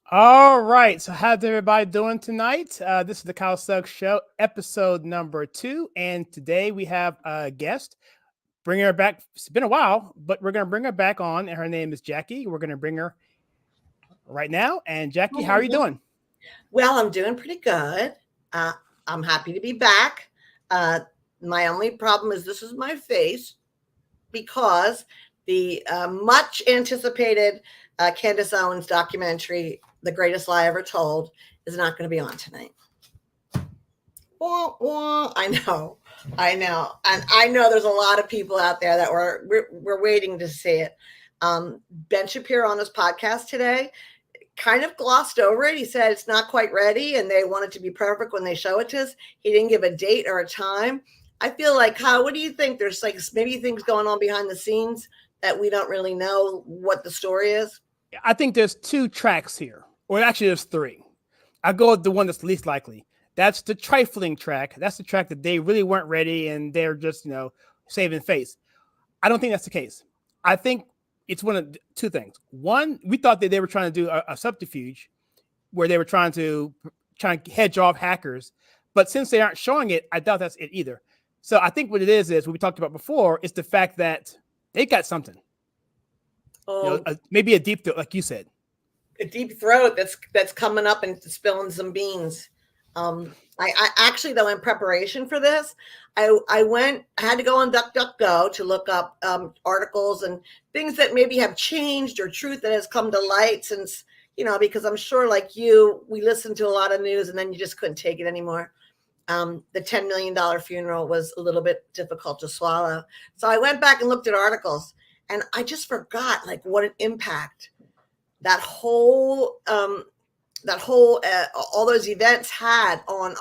All right. So, how's everybody doing tonight? This is the Kyle Suggs Show, episode number 2. And today we have a guest. Bring her back. It's been a while, but we're going to bring her back on. And her name is Jackie. We're going to bring her right now. And Jackie, how are you doing? Well, I'm doing pretty good. Uh, I'm happy to be back. My only problem is this is my face because the much anticipated Candace Owens documentary, The Greatest Lie Ever Told, is not going to be on tonight. Wah, wah. I know. And I know there's a lot of people out there that we're waiting to see it. Ben Shapiro on his podcast today kind of glossed over it. He said it's not quite ready and they want it to be perfect when they show it to us. He didn't give a date or a time. I feel like, Kyle, what do you think? There's like maybe things going on behind the scenes that we don't really know what the story is. I think there's 2 tracks here. Or actually, there's 3. I'll go with the one that's least likely. That's the trifling track. That's the track that they really weren't ready and they're just, saving face. I don't think that's the case. I think it's one of 2 things. One, we thought that they were trying to do a subterfuge where they were trying to hedge off hackers. But since they aren't showing it, I doubt that's it either. So I think what it is what we talked about before is the fact that they got something. Maybe a deep throat, like you said. A deep throat that's coming up and spilling some beans. I actually, though, in preparation for this, I had to go on DuckDuckGo to look up articles and things that maybe have changed or truth that has come to light since, because I'm sure like you, we listened to a lot of news and then you just couldn't take it anymore. The $10 million funeral was a little bit difficult to swallow. So I went back and looked at articles and I just forgot like what an impact that whole all those events had on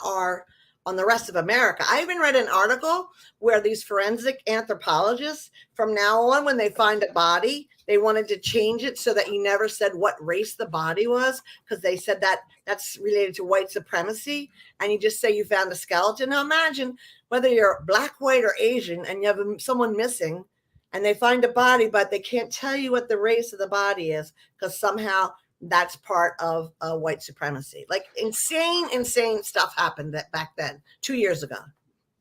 the rest of America. I even read an article where these forensic anthropologists, from now on, when they find a body, they wanted to change it so that you never said what race the body was, because they said that that's related to white supremacy, and you just say you found a skeleton. Now imagine whether you're black, white, or Asian, and you have someone missing, and they find a body, but they can't tell you what the race of the body is, because somehow that's part of white supremacy. Like insane stuff happened back then, 2 years ago.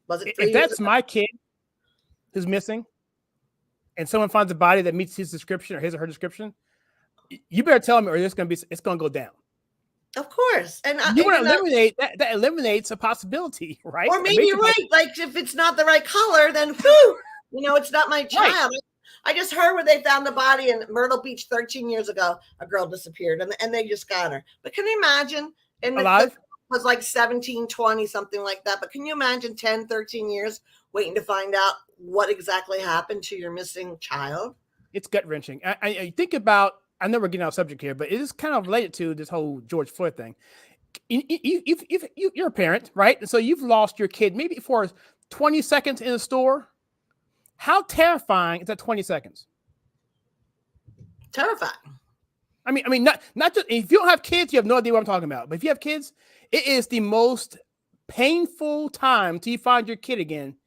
Was it 3 years ago? That's my kid who's missing and someone finds a body that meets his description or his or her description, you better tell me or it's going to go down. Of course. And you want to eliminate that eliminates a possibility, right? Or maybe you're right. Like if it's not the right color, then whew, it's not my child. Right. I just heard where they found the body in Myrtle Beach 13 years ago. A girl disappeared and they just got her. But can you imagine? And alive? It was like 17, 20, something like that. But can you imagine 10, 13 years waiting to find out what exactly happened to your missing child? It's gut-wrenching. I think about, I know we're getting off subject here, but it is kind of related to this whole George Floyd thing. If you're a parent, right? And so you've lost your kid maybe for 20 seconds in a store. How terrifying is that 20 seconds? Terrifying. I mean, not just if you don't have kids, you have no idea what I'm talking about. But if you have kids, it is the most painful time till you find your kid again.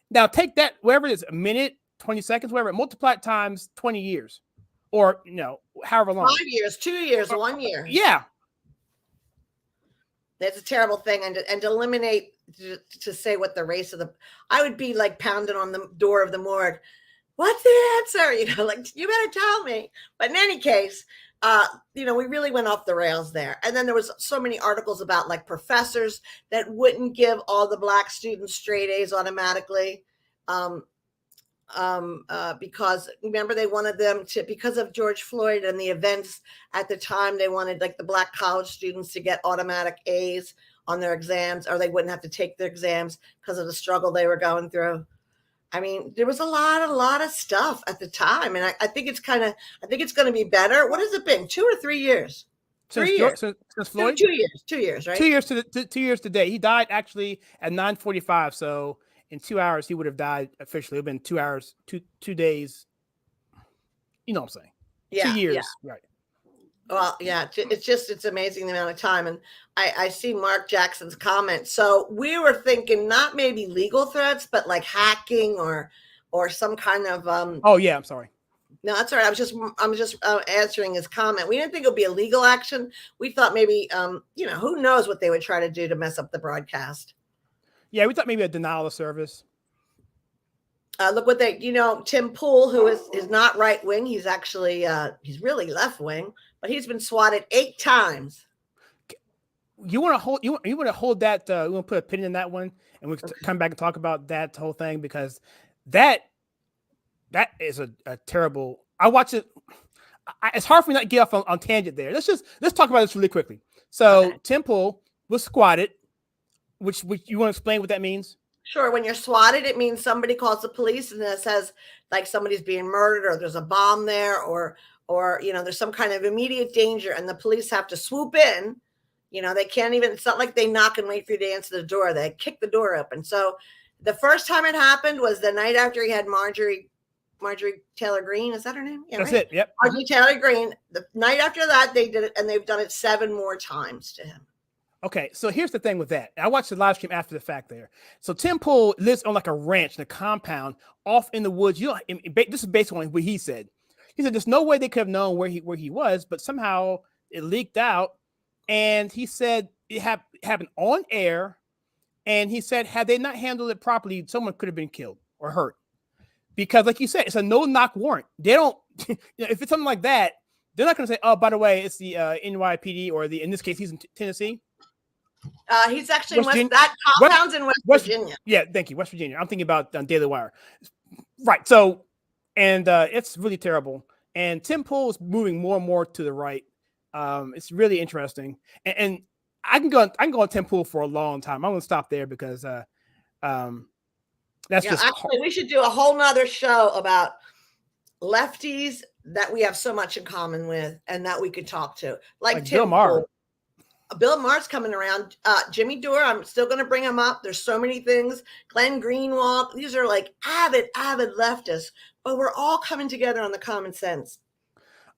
Now take that, wherever it is, a minute, 20 seconds, whatever, multiply it times 20 years. Or however long. 5 years, 2 years, 1 year. Yeah. That's a terrible thing. And to eliminate to say what the race of I would be like pounding on the door of the morgue. What's the answer? Like you better tell me. But in any case, we really went off the rails there. And then there was so many articles about like professors that wouldn't give all the black students straight A's automatically. Because remember they wanted them to, because of George Floyd and the events at the time, they wanted like the black college students to get automatic A's on their exams, or they wouldn't have to take their exams because of the struggle they were going through. I mean, there was a lot of stuff at the time. And I think it's going to be better. What has it been? 2 or 3 years? 3 years. Since Floyd? 2 years. 2 years, right? 2 years 2 years today. He died actually at 9:45. So in 2 hours, he would have died officially. It would have been 2 hours, 2 days. You know what I'm saying? Yeah. 2 years. Yeah. Right. Well, yeah, it's amazing the amount of time. And I see Mark Jackson's comment. So we were thinking not maybe legal threats, but like hacking or some kind of oh yeah, I'm sorry. No, that's all right. I'm just answering his comment. We didn't think it would be a legal action. We thought maybe, who knows what they would try to do to mess up the broadcast. Yeah, we thought maybe a denial of service. Look what Tim Pool, who is not right wing. He's actually, he's really left wing, but he's been swatted 8 times. You want to hold you want to hold that? We want to put a pin in that one, and we can come back and talk about that whole thing, because that is a terrible. I watch it. It's hard for me not to get off on tangent there. Let's talk about this really quickly. So okay. Tim Pool was squatted, which you want to explain what that means? Sure. When you're swatted, it means somebody calls the police and it says like somebody's being murdered, or there's a bomb there, or there's some kind of immediate danger, and the police have to swoop in. They can't even, it's not like they knock and wait for you to answer the door. They kick the door open. So the first time it happened was the night after he had Marjorie Taylor Greene. Is that her name? Yeah, that's right. It. Yep. Marjorie Taylor Greene. The night after that, they did it, and they've done it 7 more times to him. Okay, so here's the thing with that. I watched the live stream after the fact there. So Tim Pool lives on like a ranch in a compound off in the woods. This is based on what he said. He said there's no way they could have known where he was, but somehow it leaked out. And he said it happened on air. And he said, had they not handled it properly, someone could have been killed or hurt. Because like you said, it's a no-knock warrant. They don't, if it's something like that, they're not going to say, oh, by the way, it's the NYPD, or in this case, he's in Tennessee. He's actually in compound's in West Virginia. Yeah, thank you. West Virginia. I'm thinking about Daily Wire. Right. So, and it's really terrible. And Tim Pool is moving more and more to the right. It's really interesting. And I can go on Tim Pool for a long time. I'm going to stop there because that's just actually, we should do a whole nother show about lefties that we have so much in common with and that we could talk to. Like Tim Bill Maher. Pool. Bill Maher's coming around. Jimmy Dore, I'm still going to bring him up. There's so many things. Glenn Greenwald. These are like avid leftists, but we're all coming together on the common sense.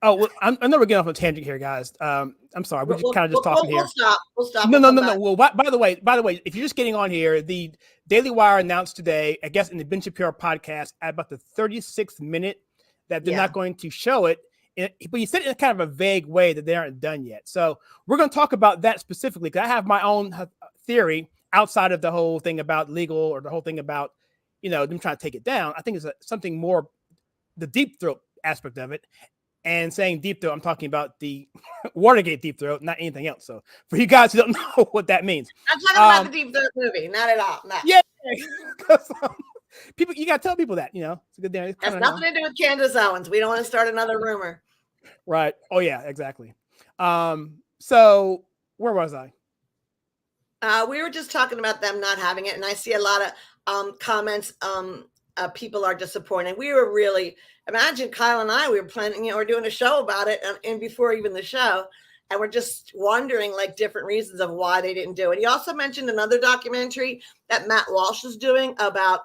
Oh, well, I know we're getting off a tangent here, guys. I'm sorry. We're just kind of just talking here. We'll stop. No. Well, by the way, if you're just getting on here, the Daily Wire announced today, I guess in the Ben Shapiro podcast, at about the 36th minute, that they're not going to show it. But he said it in kind of a vague way that they aren't done yet. So we're going to talk about that specifically, because I have my own theory outside of the whole thing about legal, or the whole thing about, them trying to take it down. I think it's something more, the deep throat aspect of it. And saying deep throat, I'm talking about the Watergate deep throat, not anything else. So for you guys who don't know what that means. I'm talking about the deep throat movie, not at all. No. Yeah. People, you got to tell people that, it's a good thing. Has nothing to do with Candace Owens. We don't want to start another rumor. Right. Oh yeah, exactly. So where was I? We were just talking about them not having it. And I see a lot of comments. People are disappointed. We were really, imagine Kyle and I, we were planning, we're doing a show about it, and before even the show, and we're just wondering like different reasons of why they didn't do it. He also mentioned another documentary that Matt Walsh is doing about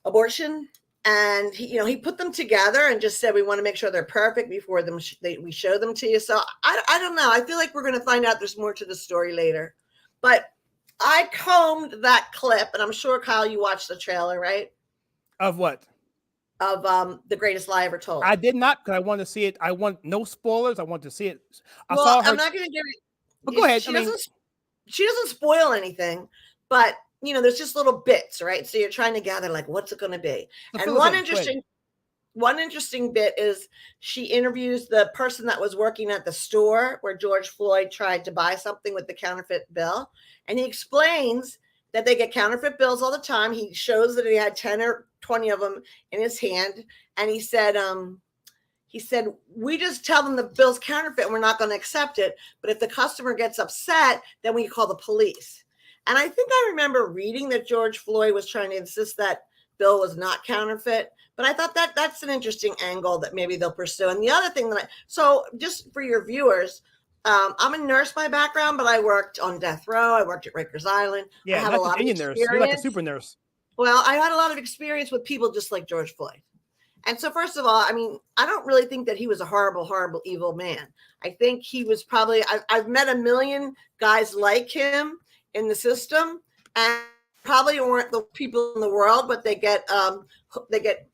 abortion, and he put them together and just said we want to make sure they're perfect before we show them to you. So I don't know. I feel like we're going to find out there's more to the story later, but I combed that clip, and I'm sure, Kyle, you watched the trailer, right? Of what? Of The Greatest Lie Ever Told. I did not, because I want to see it. I want no spoilers. I want to see it. I'm not going to give it. But go ahead. She doesn't spoil anything, but there's just little bits, right? So you're trying to gather like, what's it going to be? And one interesting bit is she interviews the person that was working at the store where George Floyd tried to buy something with the counterfeit bill. And he explains that they get counterfeit bills all the time. He shows that he had 10 or 20 of them in his hand. And he said, we just tell them the bill's counterfeit and we're not going to accept it. But if the customer gets upset, then we call the police. And I think I remember reading that George Floyd was trying to insist that bill was not counterfeit. But I thought that's an interesting angle that maybe they'll pursue. And the other thing so just for your viewers, I'm a nurse by background, but I worked on death row. I worked at Rikers Island. Yeah, I have a lot of experience. You're like a super nurse. Well, I had a lot of experience with people just like George Floyd. And so first of all, I mean, I don't really think that he was a horrible, horrible, evil man. I think he was probably, I've met a million guys like him in the system, and probably weren't the people in the world, but they get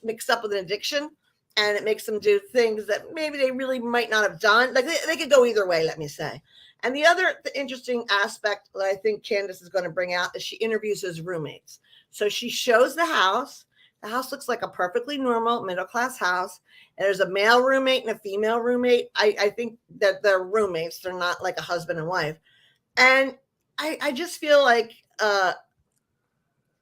mixed up with an addiction. and it makes them do things that maybe they really might not have done. Like they could go either way, let me say. And the other interesting aspect that I think Candace is going to bring out is she interviews his roommates. So she shows the house. The house looks like a perfectly normal middle-class house. And there's a male roommate and a female roommate. I think that they're roommates. They're not like a husband and wife. And I just feel like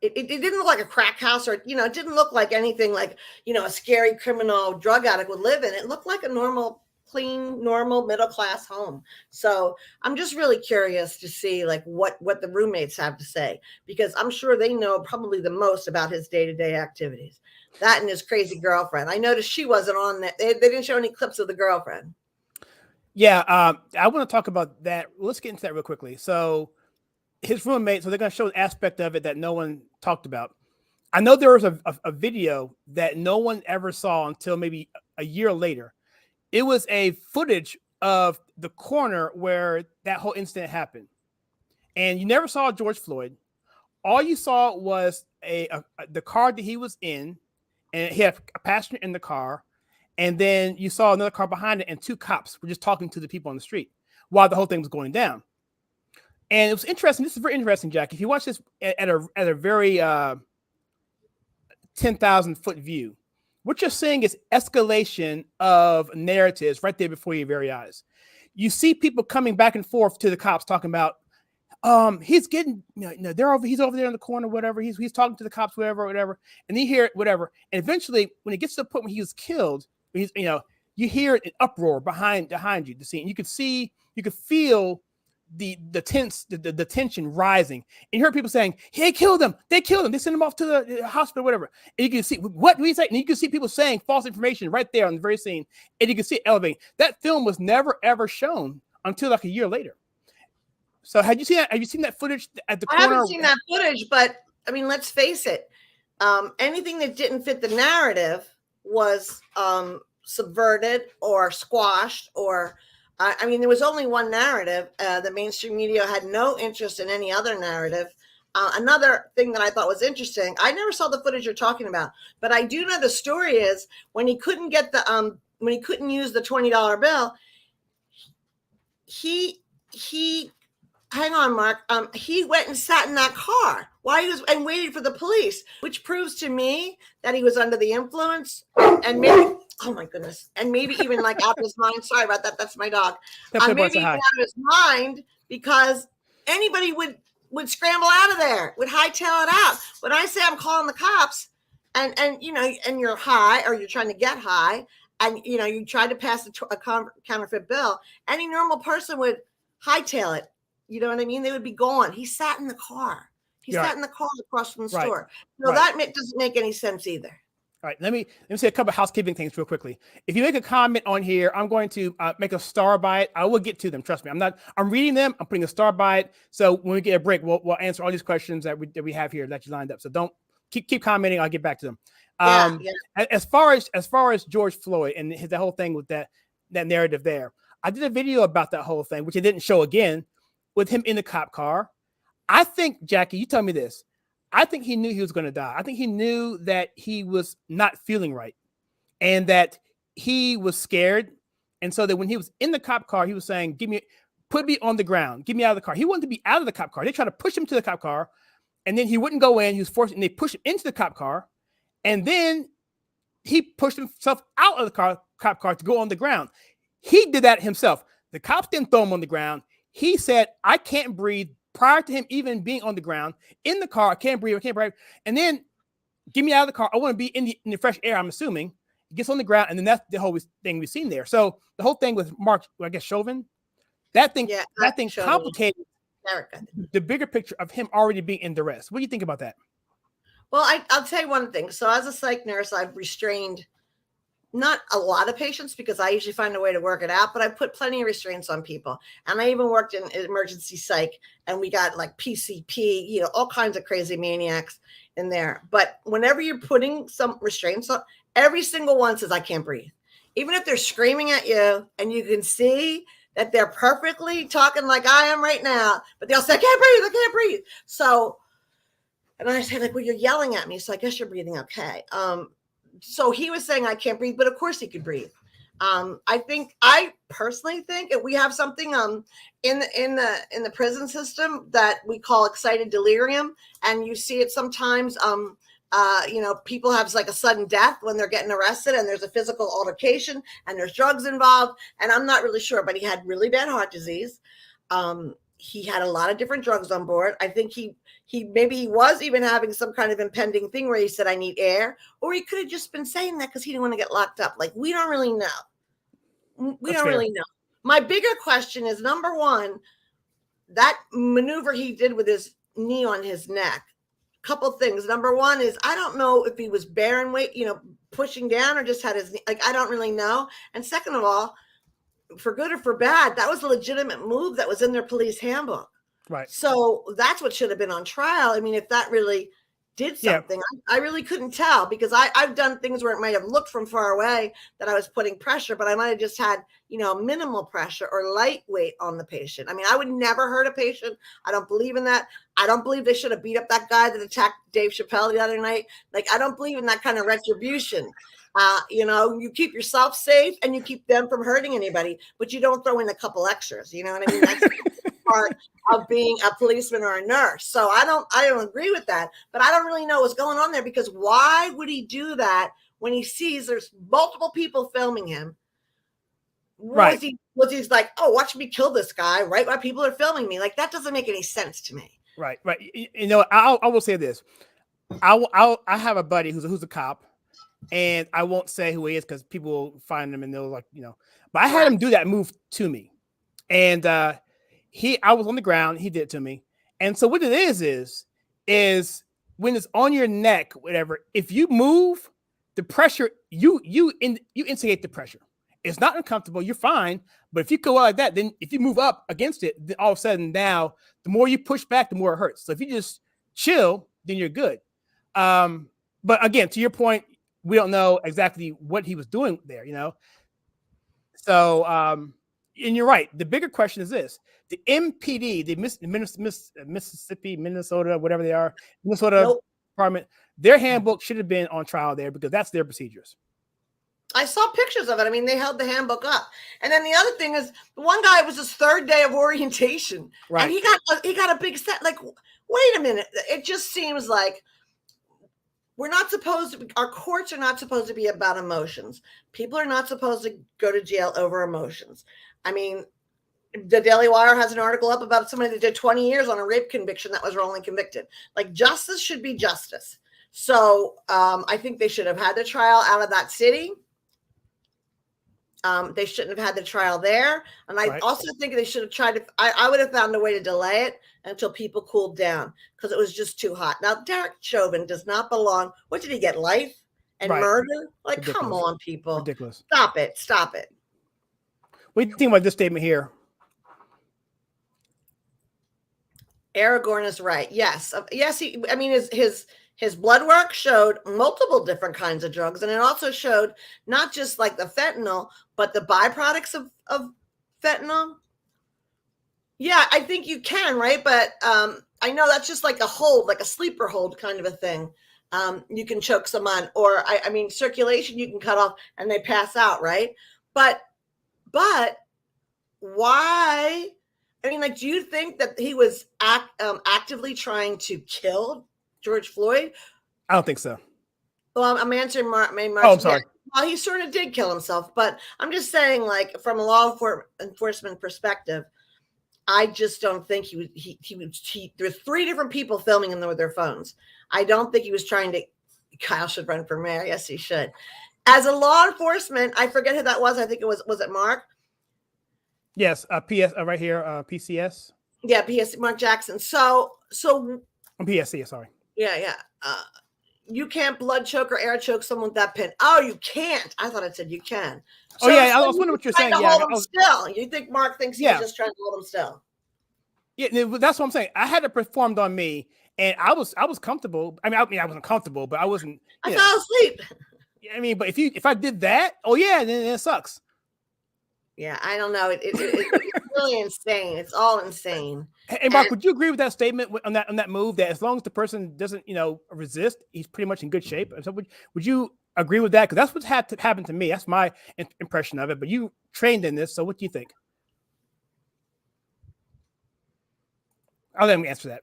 it didn't look like a crack house, or, you know, it didn't look like anything like, you know, a scary criminal drug addict would live in. It looked like a normal, clean, normal middle-class home. So I'm just really curious to see like what the roommates have to say, because I'm sure they know probably the most about his day-to-day activities. That and his crazy girlfriend. I noticed she wasn't on that. They didn't show any clips of the girlfriend. Yeah, I want to talk about that. Let's get into that real quickly. So his roommate, so they're going to show an aspect of it that no one talked about. I know there was a video that no one ever saw until maybe a year later. It was a footage of the corner where that whole incident happened. And you never saw George Floyd. All you saw was the car that he was in, and he had a passenger in the car. And then you saw another car behind it, and two cops were just talking to the people on the street while the whole thing was going down. And it was interesting. This is very interesting, Jack. If you watch this at a very 10,000 foot view, what you're seeing is escalation of narratives right there before your very eyes. You see people coming back and forth to the cops talking about, he's getting, he's over there in the corner, whatever. He's talking to the cops, whatever. And you hear it, whatever. And eventually, when it gets to the point where he was killed, you hear an uproar behind you, the scene. You could feel the tension rising, and you heard people saying, "Hey, they killed him! They sent him off to the hospital, whatever." And you can see what do we say? And you can see people saying false information right there on the very scene, and you can see it elevating. That film was never ever shown until like a year later. So, have you seen that footage at the corner? I haven't seen that footage, but I mean, let's face it. Anything that didn't fit the narrative was subverted or squashed, or I mean, there was only one narrative. The mainstream media had no interest in any other narrative. Another thing that I thought was interesting, I never saw the footage you're talking about, but I do know the story is when he couldn't get when he couldn't use the $20 bill, hang on, Mark. He went and sat in that car while he was and waited for the police, which proves to me that he was under the influence and maybe, oh my goodness, and maybe even like out of his mind. Sorry about that. That's my dog. Maybe even out of his mind, because anybody would scramble out of there, would hightail it out. When I say I'm calling the cops, and you're high or you're trying to get high, and you try to pass a counterfeit bill, any normal person would hightail it. You know what I mean? They would be gone. He sat in the car. He sat in the car across from the store. No, that doesn't make any sense either. All right, let me say a couple of housekeeping things real quickly. If you make a comment on here, I'm going to make a star by it. I will get to them. Trust me. I'm reading them. I'm putting a star by it. So when we get a break, we'll answer all these questions that we have here that you lined up. So don't keep commenting. I'll get back to them. As far as George Floyd and the whole thing with that narrative there, I did a video about that whole thing, which I didn't show again, with him in the cop car. I think, Jackie, you tell me this. I think he knew he was going to die. I think he knew that he was not feeling right and that he was scared. And so that when he was in the cop car, he was saying, put me on the ground. Get me out of the car. He wanted to be out of the cop car. They tried to push him to the cop car, and then he wouldn't go in. He was forced, and they pushed him into the cop car. And then he pushed himself out of the cop car to go on the ground. He did that himself. The cops didn't throw him on the ground. He said, I can't breathe, prior to him even being on the ground in the car. I can't breathe. And then get me out of the car. I want to be in the fresh air, I'm assuming. He gets on the ground, and then that's the whole thing we've seen there. So the whole thing with Mark, I guess, Chauvin, that thing complicated the bigger picture of him already being in duress. What do you think about that? Well, I'll tell you one thing. So as a psych nurse, I've restrained not a lot of patients because I usually find a way to work it out, but I put plenty of restraints on people. And I even worked in emergency psych, and we got like PCP, all kinds of crazy maniacs in there. But whenever you're putting some restraints on, every single one says, I can't breathe. Even if they're screaming at you and you can see that they're perfectly talking like I am right now, but they'll say, I can't breathe. So, and I say like, well, you're yelling at me, so I guess you're breathing okay. so he was saying I can't breathe, but of course he could breathe. I personally think if we have something in the prison system that we call excited delirium, and you see it sometimes, people have like a sudden death when they're getting arrested, and there's a physical altercation, and there's drugs involved, and I'm not really sure, but he had really bad heart disease. He had a lot of different drugs on board. I think he was even having some kind of impending thing where he said, I need air, or he could have just been saying that because he didn't want to get locked up. Like, we don't really know. We don't really know. My bigger question is, number one, that maneuver he did with his knee on his neck. Couple things. Number one is, I don't know if he was bearing weight, pushing down, or just had his knee. Like, I don't really know. And second of all, for good or for bad, that was a legitimate move that was in their police handbook. Right. So that's what should have been on trial. I mean, if that really did something, I really couldn't tell, because I've done things where it might have looked from far away that I was putting pressure, but I might have just had, minimal pressure or lightweight on the patient. I mean, I would never hurt a patient. I don't believe in that. I don't believe they should have beat up that guy that attacked Dave Chappelle the other night. Like, I don't believe in that kind of retribution. You keep yourself safe and you keep them from hurting anybody, but you don't throw in a couple extras. You know what I mean? That's part of being a policeman or a nurse. So I don't agree with that, but I don't really know what's going on there, because why would he do that when he sees there's multiple people filming him? Right. Was he like, oh, watch me kill this guy right while people are filming me? Like, that doesn't make any sense to me. Right. I will say this. I have a buddy who's a cop, and I won't say who he is because people will find him and they'll but I had him do that move to me, and I was on the ground. He did it to me. And so what it is when it's on your neck, whatever, if you move, the pressure, you instigate the pressure. It's not uncomfortable. You're fine. But if you go out like that, then if you move up against it, then all of a sudden now, the more you push back, the more it hurts. So if you just chill, then you're good. But again, to your point, we don't know exactly what he was doing there, So, and you're right. The bigger question is this: the MPD, the Mississippi, Minnesota, whatever they are, Minnesota Department, their handbook should have been on trial there, because that's their procedures. I saw pictures of it. I mean, they held the handbook up. And then the other thing is, the one guy, was his third day of orientation, right? And he got a big set. Like, wait a minute. It just seems like we're not supposed to, our courts are not supposed to be about emotions. People are not supposed to go to jail over emotions. I mean, the Daily Wire has an article up about somebody that did 20 years on a rape conviction that was wrongly convicted. Like, justice should be justice. So I think they should have had the trial out of that city. They shouldn't have had the trial there. And I also think they should have tried to, I would have found a way to delay it until people cooled down, because it was just too hot. Now, Derek Chauvin does not belong. What did he get? Life and murder? Like, ridiculous. Come on, people. Ridiculous. Stop it. Stop it. What do you think about this statement here? Aragorn is right. Yes. Yes. His blood work showed multiple different kinds of drugs. And it also showed not just like the fentanyl, but the byproducts of fentanyl. Yeah, I think you can, right? But I know that's just like a hold, like a sleeper hold kind of a thing. You can choke someone, or I mean, circulation you can cut off and they pass out, right? But why? I mean, like, do you think that he was actively trying to kill George Floyd? I don't think so. Well, I'm answering Mark. I'm sorry. Well, he sort of did kill himself, but I'm just saying, like, from a law enforcement perspective, I just don't think there's 3 different people filming him with their phones. I don't think he was trying to. Kyle should run for mayor. Yes, he should. As a law enforcement, I forget who that was. I think it was it Mark? Yes, PS right here, PCS. Yeah, PS Mark Jackson. So I'm PSC. Sorry. Yeah. You can't blood choke or air choke someone with that pin. Oh, you can't. I thought it said you can. So, I was wondering what you're saying. Yeah, hold him still. You think Mark thinks he's just trying to hold him still? Yeah, that's what I'm saying. I had it performed on me, and I was comfortable. I wasn't comfortable, but I wasn't. I fell asleep. I mean, but if I did that, then it sucks. Yeah, I don't know. It's really insane. It's all insane. Hey, Mark, would you agree with that statement on that move, that as long as the person doesn't, resist, he's pretty much in good shape? So would you agree with that? Because that's what's had to happen to me. That's my impression of it. But you trained in this, so what do you think? I'll let him answer that.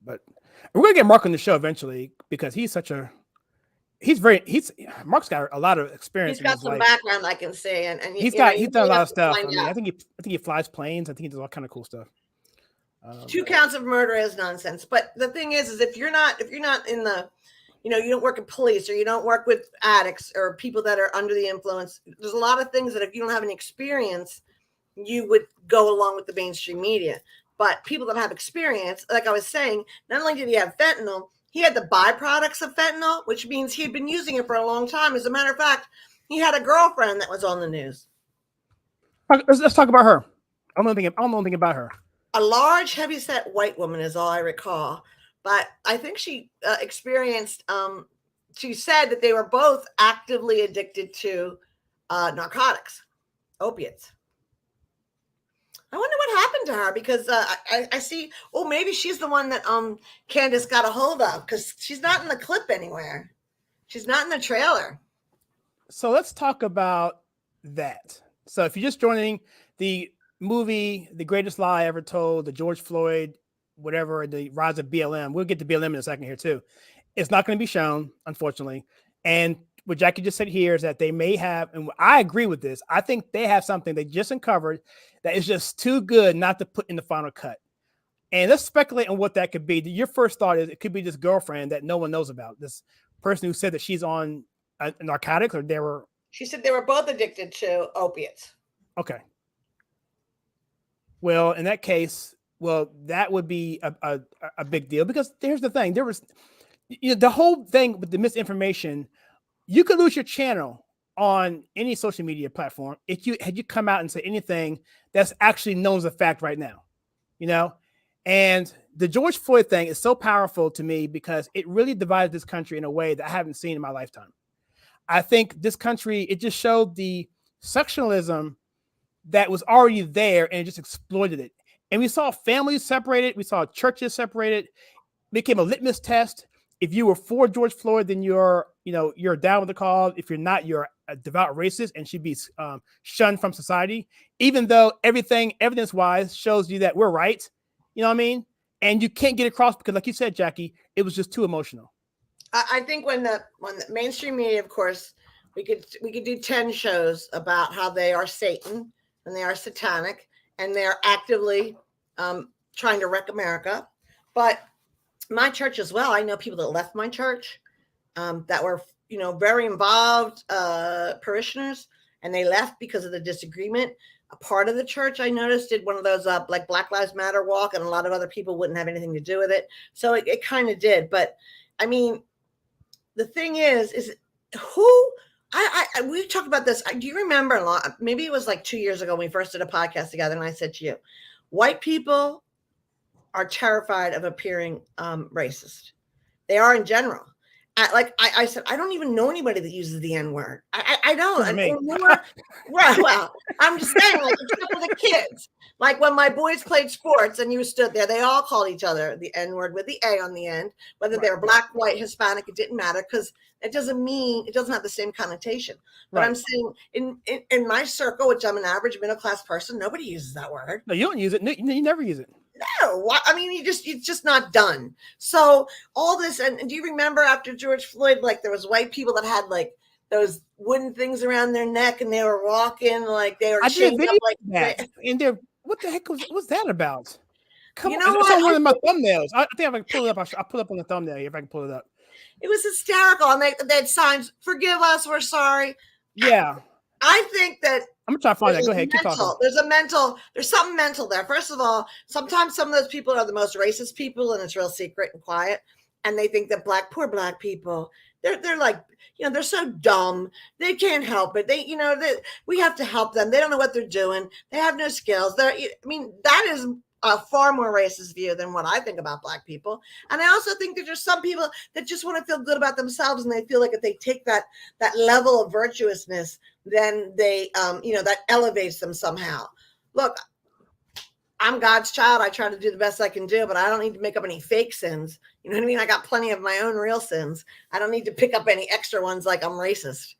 But we're gonna get Mark on the show eventually because Mark's got a lot of experience. He's got some background, I can say, and he's done a lot of stuff. I mean, I think he flies planes. I think he does all kind of cool stuff. 2 counts of murder is nonsense. But the thing is if you're not in the, you don't work in police or you don't work with addicts or people that are under the influence, there's a lot of things that if you don't have any experience, you would go along with the mainstream media. But people that have experience, like I was saying, not only did he have fentanyl, he had the byproducts of fentanyl, which means he had been using it for a long time. As a matter of fact, he had a girlfriend that was on the news. Let's talk about her. I don't know anything about her. A large, heavyset white woman is all I recall. But I think she experienced, she said that they were both actively addicted to narcotics, opiates. I wonder what happened to her because I see, maybe she's the one that Candace got a hold of because she's not in the clip anywhere. She's not in the trailer. So let's talk about that. So if you're just joining the movie, The Greatest Lie Ever Told, the George Floyd, whatever, the rise of BLM, we'll get to BLM in a second here too. It's not going to be shown, unfortunately. And what Jackie just said here is that they may have, and I agree with this, I think they have something they just uncovered that is just too good not to put in the final cut. And let's speculate on what that could be. Your first thought is it could be this girlfriend that no one knows about, this person who said that she's on narcotics, or she said they were both addicted to opiates. Okay. Well, in that case, that would be a big deal because here's the thing. There was, the whole thing with the misinformation. You could lose your channel on any social media platform if you come out and say anything that's actually known as a fact right now, And the George Floyd thing is so powerful to me because it really divided this country in a way that I haven't seen in my lifetime. I think this country, it just showed the sectionalism that was already there and it just exploited it. And we saw families separated. We saw churches separated. It became a litmus test. If you were for George Floyd, then you're down with the cause. If you're not, you're a devout racist and should be shunned from society, even though everything evidence-wise shows you that we're right. You know what I mean? And you can't get across because, like you said, Jackie, it was just too emotional. I think when the mainstream media, of course, we could do 10 shows about how they are Satan and they are satanic and they are actively trying to wreck America. But my church as well. I know people that left my church that were, very involved parishioners, and they left because of the disagreement. A part of the church I noticed did one of those like Black Lives Matter walk, and a lot of other people wouldn't have anything to do with it. So it kind of did. But I mean, the thing is who we talked about this. Do you remember maybe it was like 2 years ago when we first did a podcast together, and I said to you, white people are terrified of appearing racist. They are in general. I said, I don't even know anybody that uses the N-word. I don't. Well, I'm just saying, except for the kids. Like when my boys played sports and you stood there, they all called each other the N-word with the A on the end, whether they were black, white, Hispanic, it didn't matter because it doesn't have the same connotation. But I'm saying in my circle, which I'm an average middle-class person, nobody uses that word. No, you don't use it. No, you never use it. No, I mean, it's just not done. So all this, and do you remember after George Floyd, like there was white people that had like those wooden things around their neck and they were walking like they were chained up like that. And they're, what the heck was that about? Come on, it's on one of my thumbnails. I think if I can pull it up, I'll pull it up on the thumbnail here if I can pull it up. It was hysterical. And they had signs, forgive us, we're sorry. Yeah. I think that I'm gonna try to find that. Go ahead, keep talking. There's something mental there. First of all, sometimes some of those people are the most racist people and it's real secret and quiet. And they think that poor black people, they're like, they're so dumb. They can't help it. We have to help them. They don't know what they're doing. They have no skills. That is a far more racist view than what I think about black people. And I also think that there's some people that just want to feel good about themselves. And they feel like if they take that level of virtuousness, then they, that elevates them somehow. Look, I'm God's child. I try to do the best I can do, but I don't need to make up any fake sins. You know what I mean? I got plenty of my own real sins. I don't need to pick up any extra ones like I'm racist.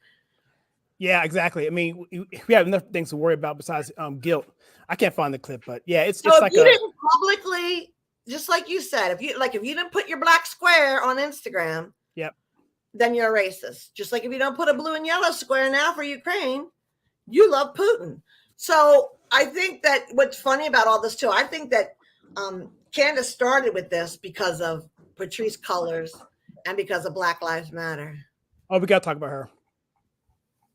Yeah, exactly. I mean, we have enough things to worry about besides guilt. I can't find the clip, but yeah, it's So if like you didn't publicly, just like you said, if you didn't put your black square on Instagram, yep, then you're a racist. Just like if you don't put a blue and yellow square now for Ukraine, you love Putin. So I think that what's funny about all this too, I think that Candace started with this because of Patrisse Cullors and because of Black Lives Matter. Oh, we got to talk about her.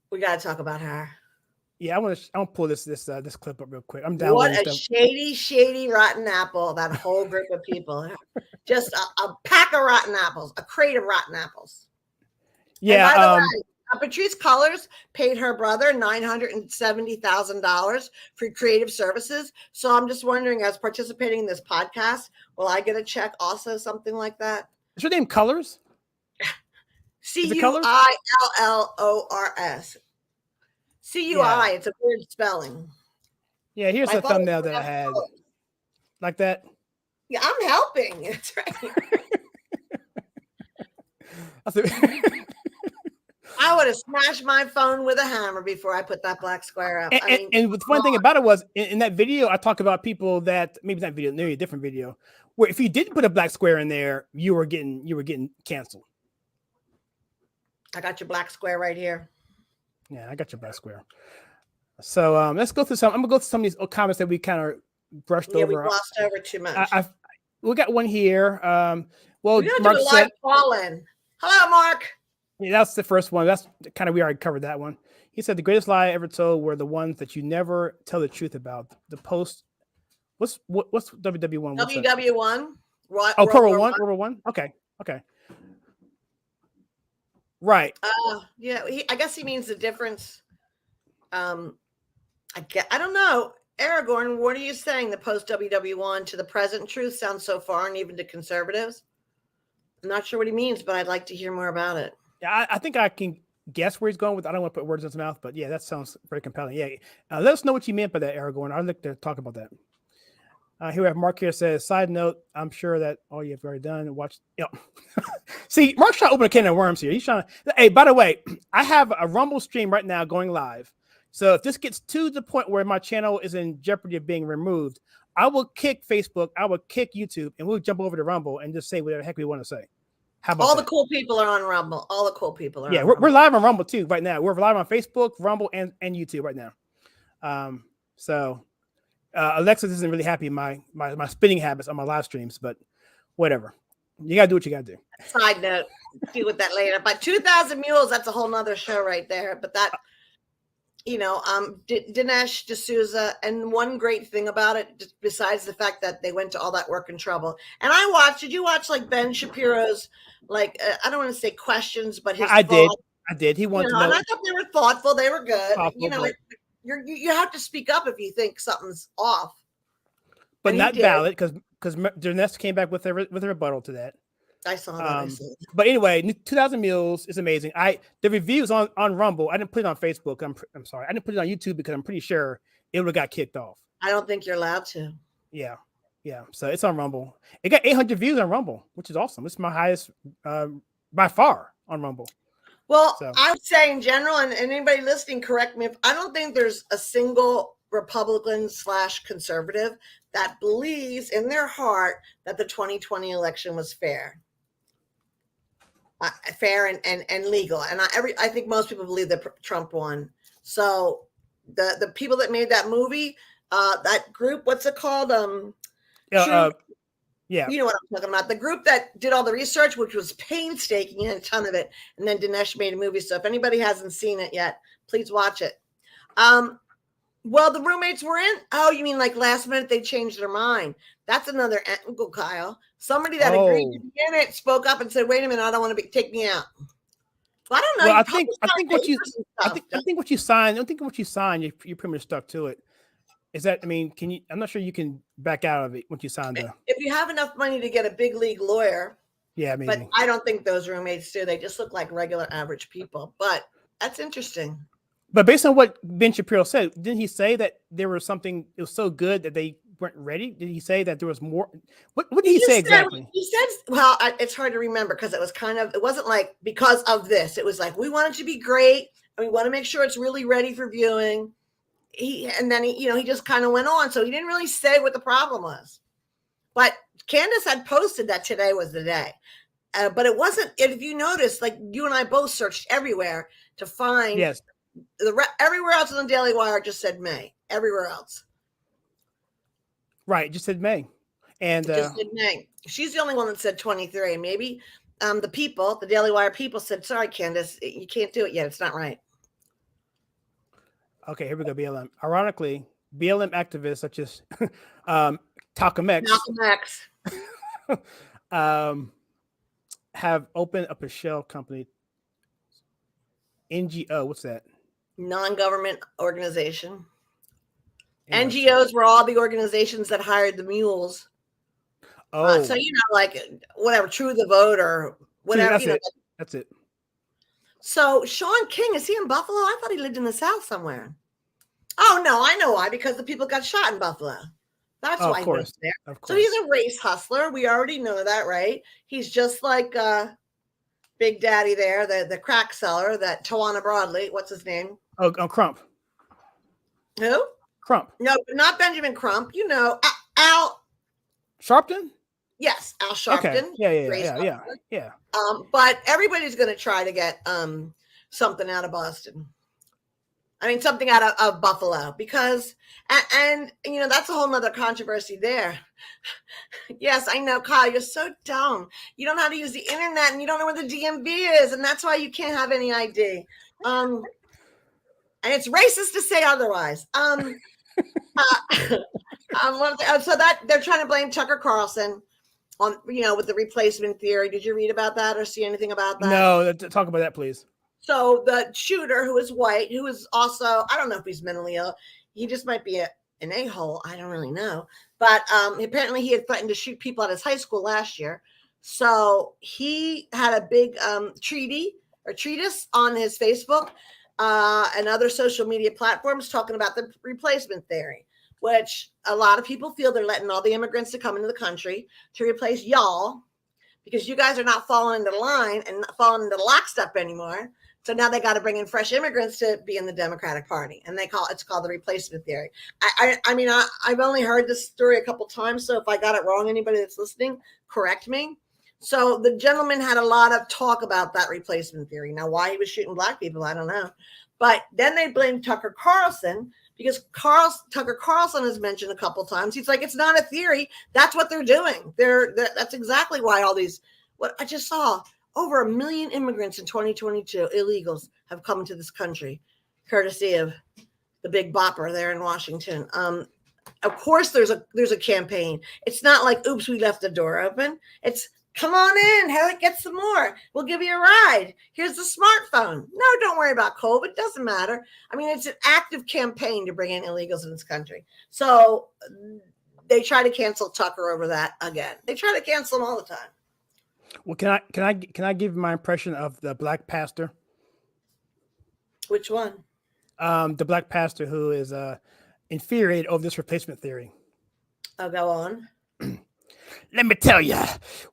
We got to talk about her. Yeah, I want to pull this clip up real quick. I'm downloading What a shady, rotten apple, that whole group of people. Just a pack of rotten apples, a crate of rotten apples. Yeah. And by the way, Patrisse Cullors paid her brother $970,000 for creative services. So I'm just wondering, as participating in this podcast, will I get a check also, something like that? Is her name Colors? Cuillors. CUI. Yeah. It's a weird spelling. Yeah, here's a thumbnail that I had. Like that? Yeah, I'm helping. That's right. I would have smashed my phone with a hammer before I put that black square up. And the fun thing about it was in that video, I talk about people that maybe not video, maybe a different video, where if you didn't put a black square in there, you were getting canceled. I got your black square right here. Yeah, I got your black square. So let's go through some. I'm gonna go through some of these comments that we kind of brushed over. Yeah, we glossed over too much. We got one here. Well, we're gonna do a live call-in. Hello, Mark. Yeah, that's the first one. That's kind of, we already covered that one. He said the greatest lie I ever told were the ones that you never tell the truth about. The post. What's WW1? WW1. Oh, World War One. Okay. Right. Yeah. I guess he means the difference. I don't know. Aragorn, what are you saying? The post WW1 to the present truth sounds so foreign, even to conservatives. I'm not sure what he means, but I'd like to hear more about it. Yeah, I think I can guess where he's going with. I don't want to put words in his mouth, but yeah, that sounds very compelling. Yeah, let us know what you meant by that, Aragorn. I'd like to talk about that. Here we have Mark here says, side note, I'm sure that all you have already done and watched. See, Mark's trying to open a can of worms here. He's trying to. Hey, by the way, I have a Rumble stream right now going live. So if this gets to the point where my channel is in jeopardy of being removed, I will kick Facebook, I will kick YouTube, and we'll jump over to Rumble and just say whatever the heck we want to say. How about all the cool people are on Rumble? All the cool people are. Yeah, we're live on Rumble too right now. We're live on Facebook, Rumble, and YouTube right now. So Alexis isn't really happy with my spinning habits on my live streams, but whatever. You gotta do what you gotta do. Side note, deal with that later. But 2,000 Mules, that's a whole nother show right there. But that, Dinesh D'Souza, and one great thing about it, besides the fact that they went to all that work and trouble. And did you watch like Ben Shapiro's, I don't want to say questions, but his I did. He wanted to know. And I thought they were thoughtful. They were good. Thoughtful, you have to speak up if you think something's off. But not valid, because Dinesh came back with a rebuttal to that. I saw that. But anyway, 2,000 Mules is amazing. The reviews on Rumble, I didn't put it on Facebook. I'm sorry. I didn't put it on YouTube because I'm pretty sure it would have got kicked off. I don't think you're allowed to. Yeah. So it's on Rumble. It got 800 views on Rumble, which is awesome. It's my highest by far on Rumble. Well, I would say in general, and anybody listening, correct me if I don't think there's a single Republican/conservative that believes in their heart that the 2020 election was fair. Fair and legal, and I think most people believe that Trump won. So the people that made that movie, that group, what's it called? Yeah, you know what I'm talking about. The group that did all the research, which was painstaking, and a ton of it, and then Dinesh made a movie. So if anybody hasn't seen it yet, please watch it. Well, the roommates were in. Oh, you mean like last minute they changed their mind? That's another angle, Kyle. Somebody that agreed to be in it spoke up and said, "Wait a minute, I don't want to take me out." Well, I don't know. Well, I think what you signed. I don't think what you signed, you pretty much stuck to it. Is that? I mean, can you? I'm not sure you can back out of it once you sign the. If you have enough money to get a big league lawyer. Yeah, maybe. But I don't think those roommates do. They just look like regular average people. But that's interesting. But based on what Ben Shapiro said, didn't he say that there was something? It was so good that they weren't ready? Did he say that there was more? What did he say exactly? He said, well, it's hard to remember because it wasn't like because of this. It was like, we want it to be great and we want to make sure it's really ready for viewing. And then he just kind of went on. So he didn't really say what the problem was. But Candace had posted that today was the day. But it wasn't, if you notice, like you and I both searched everywhere to find. Yes. Everywhere else on the Daily Wire just said May. Everywhere else. Right. Just said May. And just said May. She's the only one that said 23. Maybe the Daily Wire people said, sorry, Candace, you can't do it yet. It's not right. Okay, here we go. BLM. Ironically, BLM activists such as Malcolm X have opened up a shell company. NGO, what's that? Non-government organization. NGOs were all the organizations that hired the mules. Oh, so like whatever, True the Vote or whatever. That's it. So Sean King, is he in Buffalo? I thought he lived in the South somewhere. Oh no, I know why, because the people got shot in Buffalo. That's why he was there. Of course. So he's a race hustler. We already know that, right? He's just like Big Daddy there, the crack seller, that Tawana Broadley. What's his name? Oh, Crump. Who? Crump. No, not Benjamin Crump. Al Sharpton? Yes, Al Sharpton. Okay. Yeah. But everybody's going to try to get something out of Boston. I mean, something out of Buffalo, because, and that's a whole nother controversy there. Yes, I know, Kyle, you're so dumb. You don't know how to use the internet and you don't know where the DMV is. And that's why you can't have any ID. And it's racist to say otherwise. So that they're trying to blame Tucker Carlson on, with the replacement theory. Did you read about that or see anything about that? No, talk about that, please. So the shooter, who is white, who is also, I don't know if he's mentally ill. He just might be an a-hole. I don't really know. But apparently he had threatened to shoot people at his high school last year. So he had a big treatise on his Facebook and other social media platforms talking about the replacement theory, which a lot of people feel they're letting all the immigrants to come into the country to replace y'all because you guys are not falling into line and not falling into lockstep anymore. So now they got to bring in fresh immigrants to be in the Democratic Party, and it's called the replacement theory. I mean, I've only heard this story a couple times, so if I got it wrong, anybody that's listening, correct me. So the gentleman had a lot of talk about that replacement theory. Now, why he was shooting black people, I don't know. But then they blamed Tucker Carlson because Tucker Carlson has mentioned a couple times. He's like, it's not a theory. That's what they're doing. That's exactly why all these. What I just saw. Over 1 million immigrants in 2022, illegals, have come to this country, courtesy of the big bopper there in Washington. Of course, there's a campaign. It's not like, oops, we left the door open. It's come on in, get some more. We'll give you a ride. Here's the smartphone. No, don't worry about COVID. It doesn't matter. I mean, it's an active campaign to bring in illegals in this country. So they try to cancel Tucker over that again. They try to cancel him all the time. Well, can I give my impression of the black pastor? Which one? The black pastor who is infuriated over this replacement theory. Oh, go on. Let me tell you,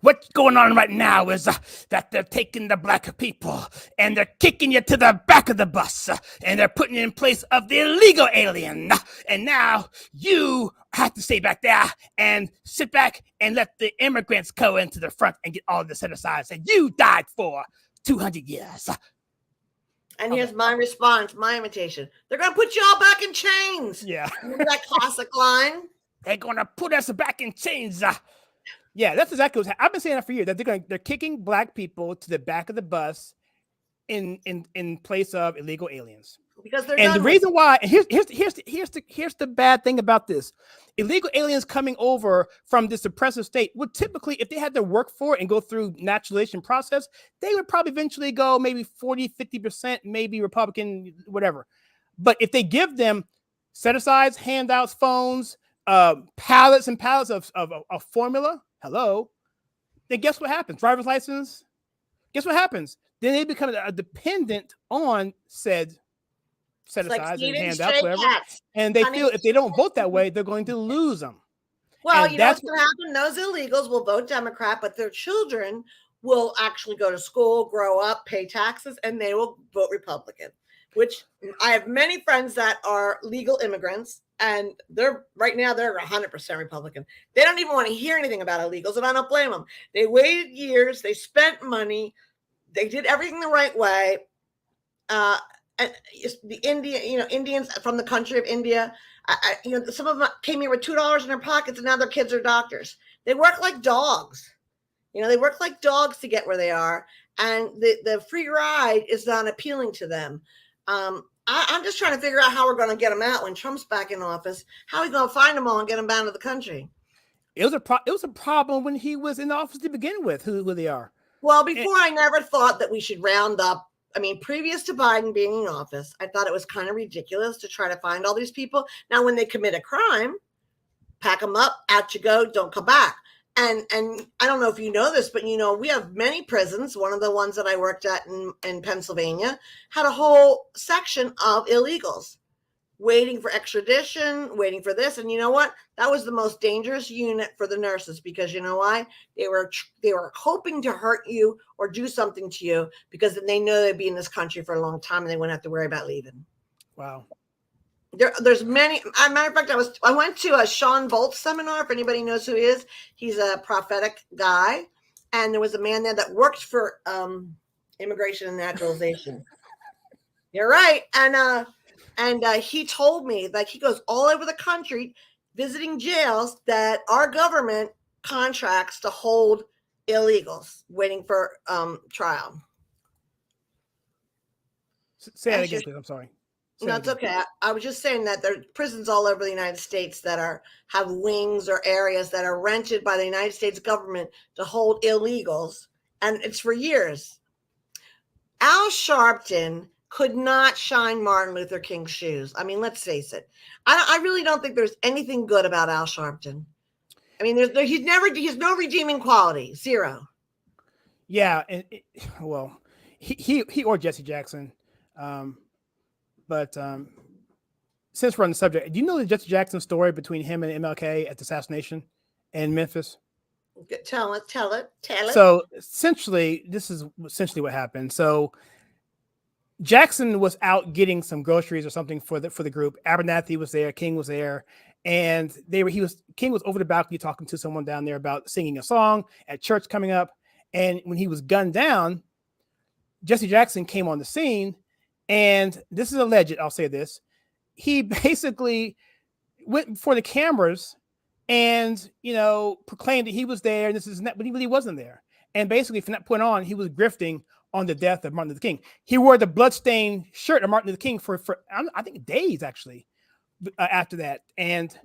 what's going on right now is that they're taking the black people and they're kicking you to the back of the bus and they're putting you in place of the illegal alien. And now you have to stay back there and sit back and let the immigrants go into the front and get all the set aside that you died for 200 years. And here's my response, my imitation. They're going to put you all back in chains. Yeah. Remember that classic line? They're going to put us back in chains. Yeah, that's exactly what's happening. I've been saying that for years. That they're kicking black people to the back of the bus in place of illegal aliens. Because they're and the reason why. And here's the bad thing about this: illegal aliens coming over from this oppressive state would typically, if they had to work for it and go through naturalization process, they would probably eventually go maybe 40-50%, maybe Republican, whatever. But if they give them set asides, handouts, phones, pallets and pallets of formula. Hello. Then guess what happens? Driver's license. Guess what happens? Then they become dependent on said set asides and handouts, whatever. And they feel if they don't vote that way, they're going to lose them. Well, And you know that's what's going to happen? Those illegals will vote Democrat, but their children will actually go to school, grow up, pay taxes, and they will vote Republican. Which I have many friends that are legal immigrants, and they're right now they're 100% Republican. They don't even want to hear anything about illegals, and I don't blame them. They waited years, they spent money, they did everything the right way. And the Indians from the country of India, some of them came here with $2 in their pockets, and now their kids are doctors. They work like dogs. They work like dogs to get where they are, and the free ride is not appealing to them. I'm just trying to figure out how we're going to get them out when Trump's back in office. How are we going to find them all and get them down to the country? it was a problem when he was in office to begin with. Who they are? Well, before I never thought that we should round up. I mean, previous to Biden being in office, I thought it was kind of ridiculous to try to find all these people. Now, when they commit a crime, pack them up, out you go, don't come back. And I don't know if you know this, but we have many prisons. One of the ones that I worked at in Pennsylvania had a whole section of illegals waiting for extradition, waiting for this. And you know what? That was the most dangerous unit for the nurses, because you know why? They were hoping to hurt you or do something to you, because then they know they'd be in this country for a long time and they wouldn't have to worry about leaving. Wow. There's many. As a matter of fact, I went to a Sean Bolt's seminar. If anybody knows who he is, he's a prophetic guy, and there was a man there that worked for immigration and naturalization. You're right, and he told me, like, he goes all over the country visiting jails that our government contracts to hold illegals waiting for trial. Say that again, please. I'm sorry. No, it's okay. I was just saying that there are prisons all over the United States that have wings or areas that are rented by the United States government to hold illegals, and it's for years. Al Sharpton could not shine Martin Luther King's shoes. I mean, let's face it. I really don't think there's anything good about Al Sharpton. I mean, he's no redeeming quality, zero. Yeah, and he or Jesse Jackson. But since we're on the subject, do you know the Jesse Jackson story between him and MLK at the assassination in Memphis? Tell it. So essentially, this is what happened. So Jackson was out getting some groceries or something for the group. Abernathy was there, King was there, and King was over the balcony talking to someone down there about singing a song at church coming up. And when he was gunned down, Jesse Jackson came on the scene. And this is alleged, I'll say this. He basically went before the cameras and, proclaimed that he was there and this is not, but he really wasn't there. And basically from that point on, he was grifting on the death of Martin Luther King. He wore the bloodstained shirt of Martin Luther King for I think days actually after that. And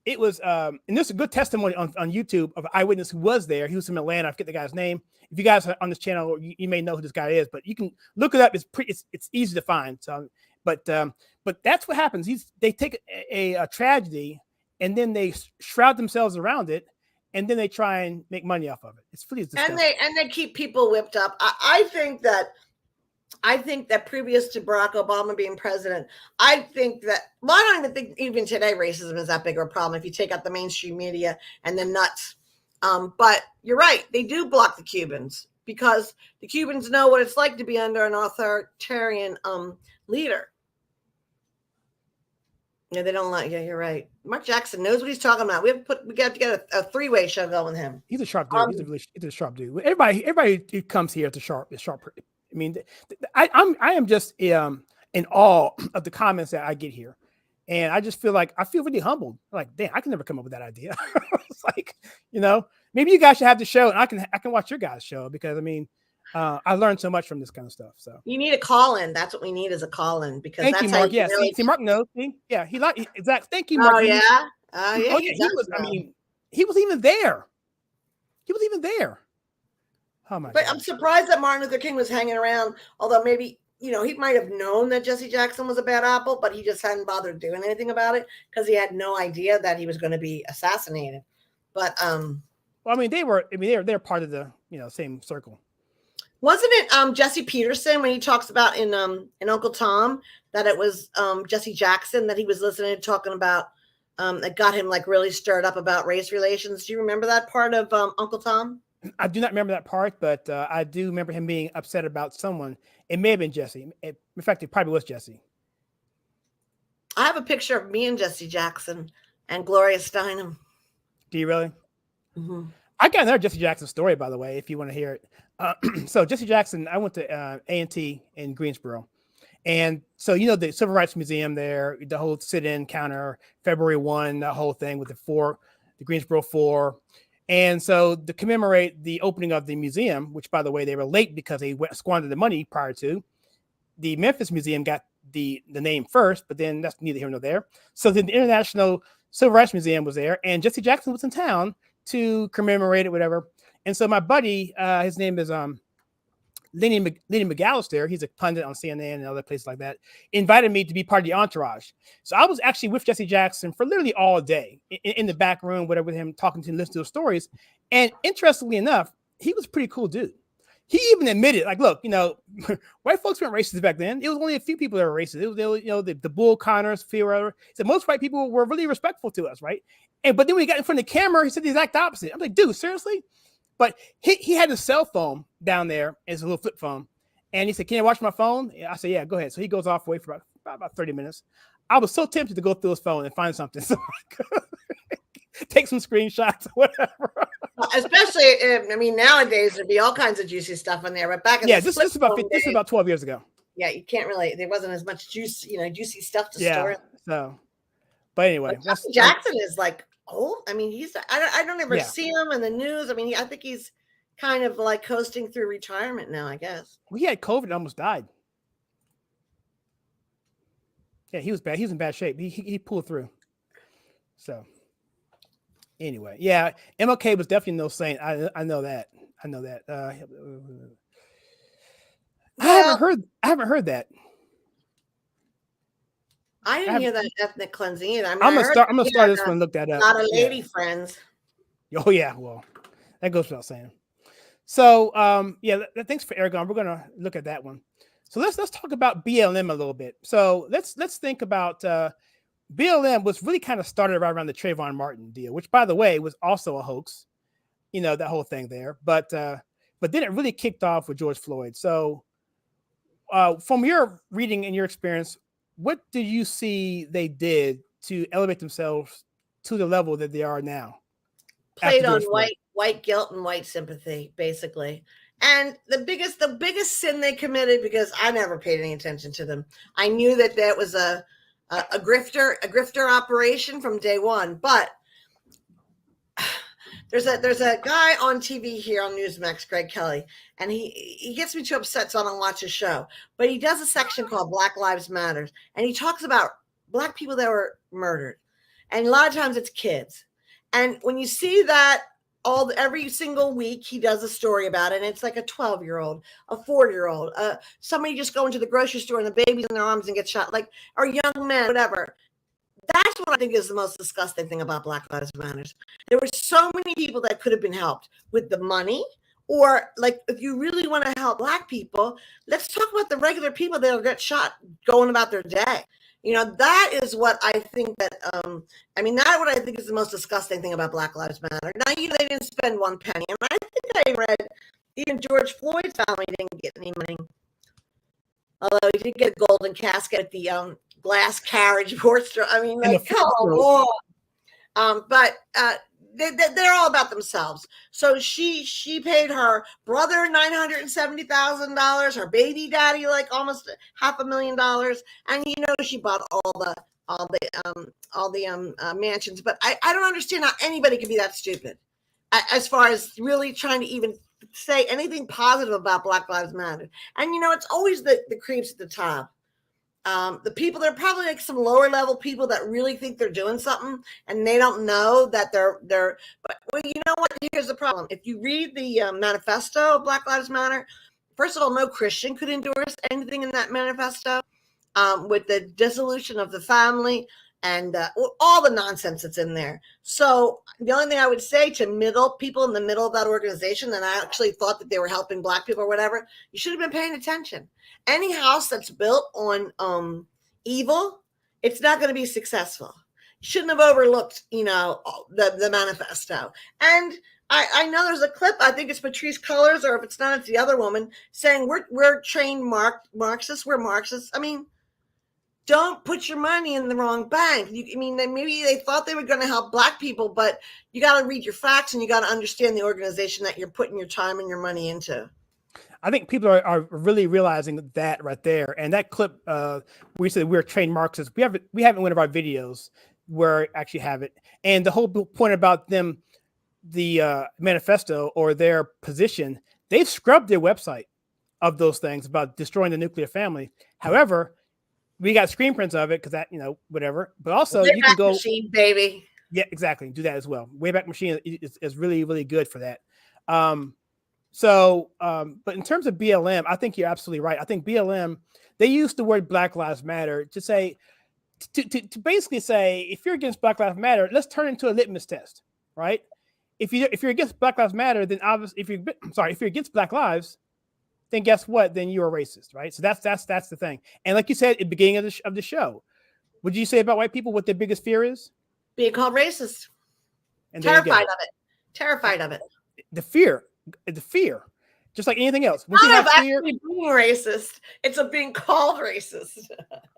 it was, and there's a good testimony on YouTube of an eyewitness who was there. He was from Atlanta. I forget the guy's name. If you guys are on this channel, you may know who this guy is, but you can look it up. It's easy to find. So, but that's what happens. They take a tragedy and then they shroud themselves around it, and then they try and make money off of it. It's pretty disgusting. And they keep people whipped up. I think that previous to Barack Obama being president, I don't even think even today racism is that big of a problem if you take out the mainstream media and the nuts. But you're right. They do block the Cubans because the Cubans know what it's like to be under an authoritarian leader. Yeah, they don't like. Yeah, you're right. Mark Jackson knows what he's talking about. We got to get a three-way show going with him. He's a sharp dude. He's a sharp dude. Everybody who comes here is sharp. I mean, I am just in awe of the comments that I get here, and I just feel really humbled. Like, damn, I can never come up with that idea. It's like, maybe you guys should have the show, and I can watch your guys' show, because I mean, I learned so much from this kind of stuff. So you need a call-in. That's what we need, is a call-in, because thank you, Mark. Yeah, really... see, Mark knows. Yeah, exactly. Thank you, Mark. Oh yeah. Yeah. He was even there. Oh my but God. I'm surprised that Martin Luther King was hanging around, although maybe, he might have known that Jesse Jackson was a bad apple, but he just hadn't bothered doing anything about it because he had no idea that he was going to be assassinated. But well, I mean, they're part of the same circle. Wasn't it Jesse Peterson when he talks about in Uncle Tom that it was Jesse Jackson that he was listening to talking about that got him like really stirred up about race relations. Do you remember that part of Uncle Tom? I do not remember that part, but I do remember him being upset about someone. It may have been Jesse. In fact, it probably was Jesse. I have a picture of me and Jesse Jackson and Gloria Steinem. Do you really? Mm-hmm. I got another Jesse Jackson story, by the way, if you want to hear it. So Jesse Jackson, I went to A&T in Greensboro. And so, you know, the Civil Rights Museum there, the whole sit-in counter, February 1, the whole thing with the Greensboro 4. And so to commemorate the opening of the museum, which, by the way, they were late because they squandered the money prior to, the Memphis Museum got the name first, but then that's neither here nor there. So then the International Civil Rights Museum was there, and Jesse Jackson was in town to commemorate it, whatever. And so my buddy, his name is Lenny McAllister, he's a pundit on CNN and other places like that, invited me to be part of the entourage. So I was actually with Jesse Jackson for literally all day in the back room, whatever, with him talking to him, listening to the stories. And interestingly enough, he was a pretty cool dude. He even admitted, like, look, you know, white folks weren't racist back then. It was only a few people that were racist. It was, you know, the Bull Connors, whatever. He said most white people were really respectful to us, right? But then when he got in front of the camera, he said the exact opposite. I'm like, dude, seriously? But he had his cell phone down there as a little flip phone. And he said, can I watch my phone? I said, yeah, go ahead. So he goes off away for about 30 minutes. I was so tempted to go through his phone and find something. So I could take some screenshots or whatever. Especially, I mean, nowadays there'd be all kinds of juicy stuff in there. But back in this is about 12 years ago. Yeah, you can't really. There wasn't as much juicy stuff to store. So, but anyway, Jackson is like old. I mean, I don't ever see him in the news. I mean, I think he's kind of like coasting through retirement now, I guess. Well, he had COVID and almost died. Yeah, he was bad. He was in bad shape. He pulled through. So anyway, yeah, MLK was definitely no saint. I know that. I haven't heard that. I didn't hear that ethnic cleansing either. I mean, I'm gonna start this one and look that up. A lot of lady friends. Oh yeah, well, that goes without saying. So thanks for Aragon. We're gonna look at that one. So let's talk about BLM a little bit. So let's think about BLM was really kind of started right around the Trayvon Martin deal, which, by the way, was also a hoax. You know, that whole thing there, but then it really kicked off with George Floyd. So from your reading and your experience, what do you see they did to elevate themselves to the level that they are now? Played on white guilt and white sympathy, basically. And the biggest sin they committed, because I never paid any attention to them. I knew that was a grifter operation from day one. But there's a guy on TV here on Newsmax, Greg Kelly, and he gets me too upset, so I don't watch his show. But he does a section called Black Lives Matter, and he talks about Black people that were murdered, and a lot of times it's kids. And when you see that every single week, he does a story about it, and it's like a 12-year-old, a 4-year-old, somebody just going to the grocery store and the baby's in their arms and gets shot, like, or young men, whatever. That's what I think is the most disgusting thing about Black Lives Matter. There were so many people that could have been helped with the money, or like, if you really want to help Black people, let's talk about the regular people that will get shot going about their day. You know, that is what I think that, that's what I think is the most disgusting thing about Black Lives Matter. Now, they didn't spend one penny. And I think I read even George Floyd's family didn't get any money. Although he did get a golden casket at the glass carriage horse. I mean, like, come on. But they're all about themselves. So she paid her brother $970,000, her baby daddy like almost $500,000, and she bought all the mansions. But I don't understand how anybody can be that stupid, as far as really trying to even say anything positive about Black Lives Matter. And it's always the creeps at the top. The people, they're probably like some lower level people that really think they're doing something, and they don't know that they're. But well, you know what? Here's the problem. If you read the manifesto of Black Lives Matter, first of all, no Christian could endorse anything in that manifesto, with the dissolution of the family and all the nonsense that's in there. So the only thing I would say to people in the middle of that organization that I actually thought that they were helping Black people or whatever, you should have been paying attention. Any house that's built on evil, it's not going to be successful. shouldn't have overlooked, the manifesto. And I know there's a clip, I think it's Patrisse Cullors, or if it's not, it's the other woman, saying we're trained Marxists, we're Marxists. I mean, don't put your money in the wrong bank. Maybe they thought they were going to help Black people, but you got to read your facts and you got to understand the organization that you're putting your time and your money into. I think people are really realizing that right there. And that clip we said we're trained Marxists, we have it in one of our videos where I actually have it. And the whole point about them, the manifesto or their position, they've scrubbed their website of those things about destroying the nuclear family. However, we got screen prints of it because that, whatever. But also you can go Machine, baby. Yeah, exactly. Do that as well. Wayback Machine is really, really good for that. But in terms of BLM, I think you're absolutely right. I think BLM, they use the word Black Lives Matter to say, to basically say, if you're against Black Lives Matter, let's turn it into a litmus test, right? If you're against Black Lives Matter, then obviously, if you're against Black lives, then guess what? Then you're a racist, right? So that's the thing. And like you said at the beginning of the show, what did you say about white people? What their biggest fear is? Being called racist. And terrified of it. Terrified of it. The fear, just like anything else. When you have fear, actually being racist, it's of being called racist.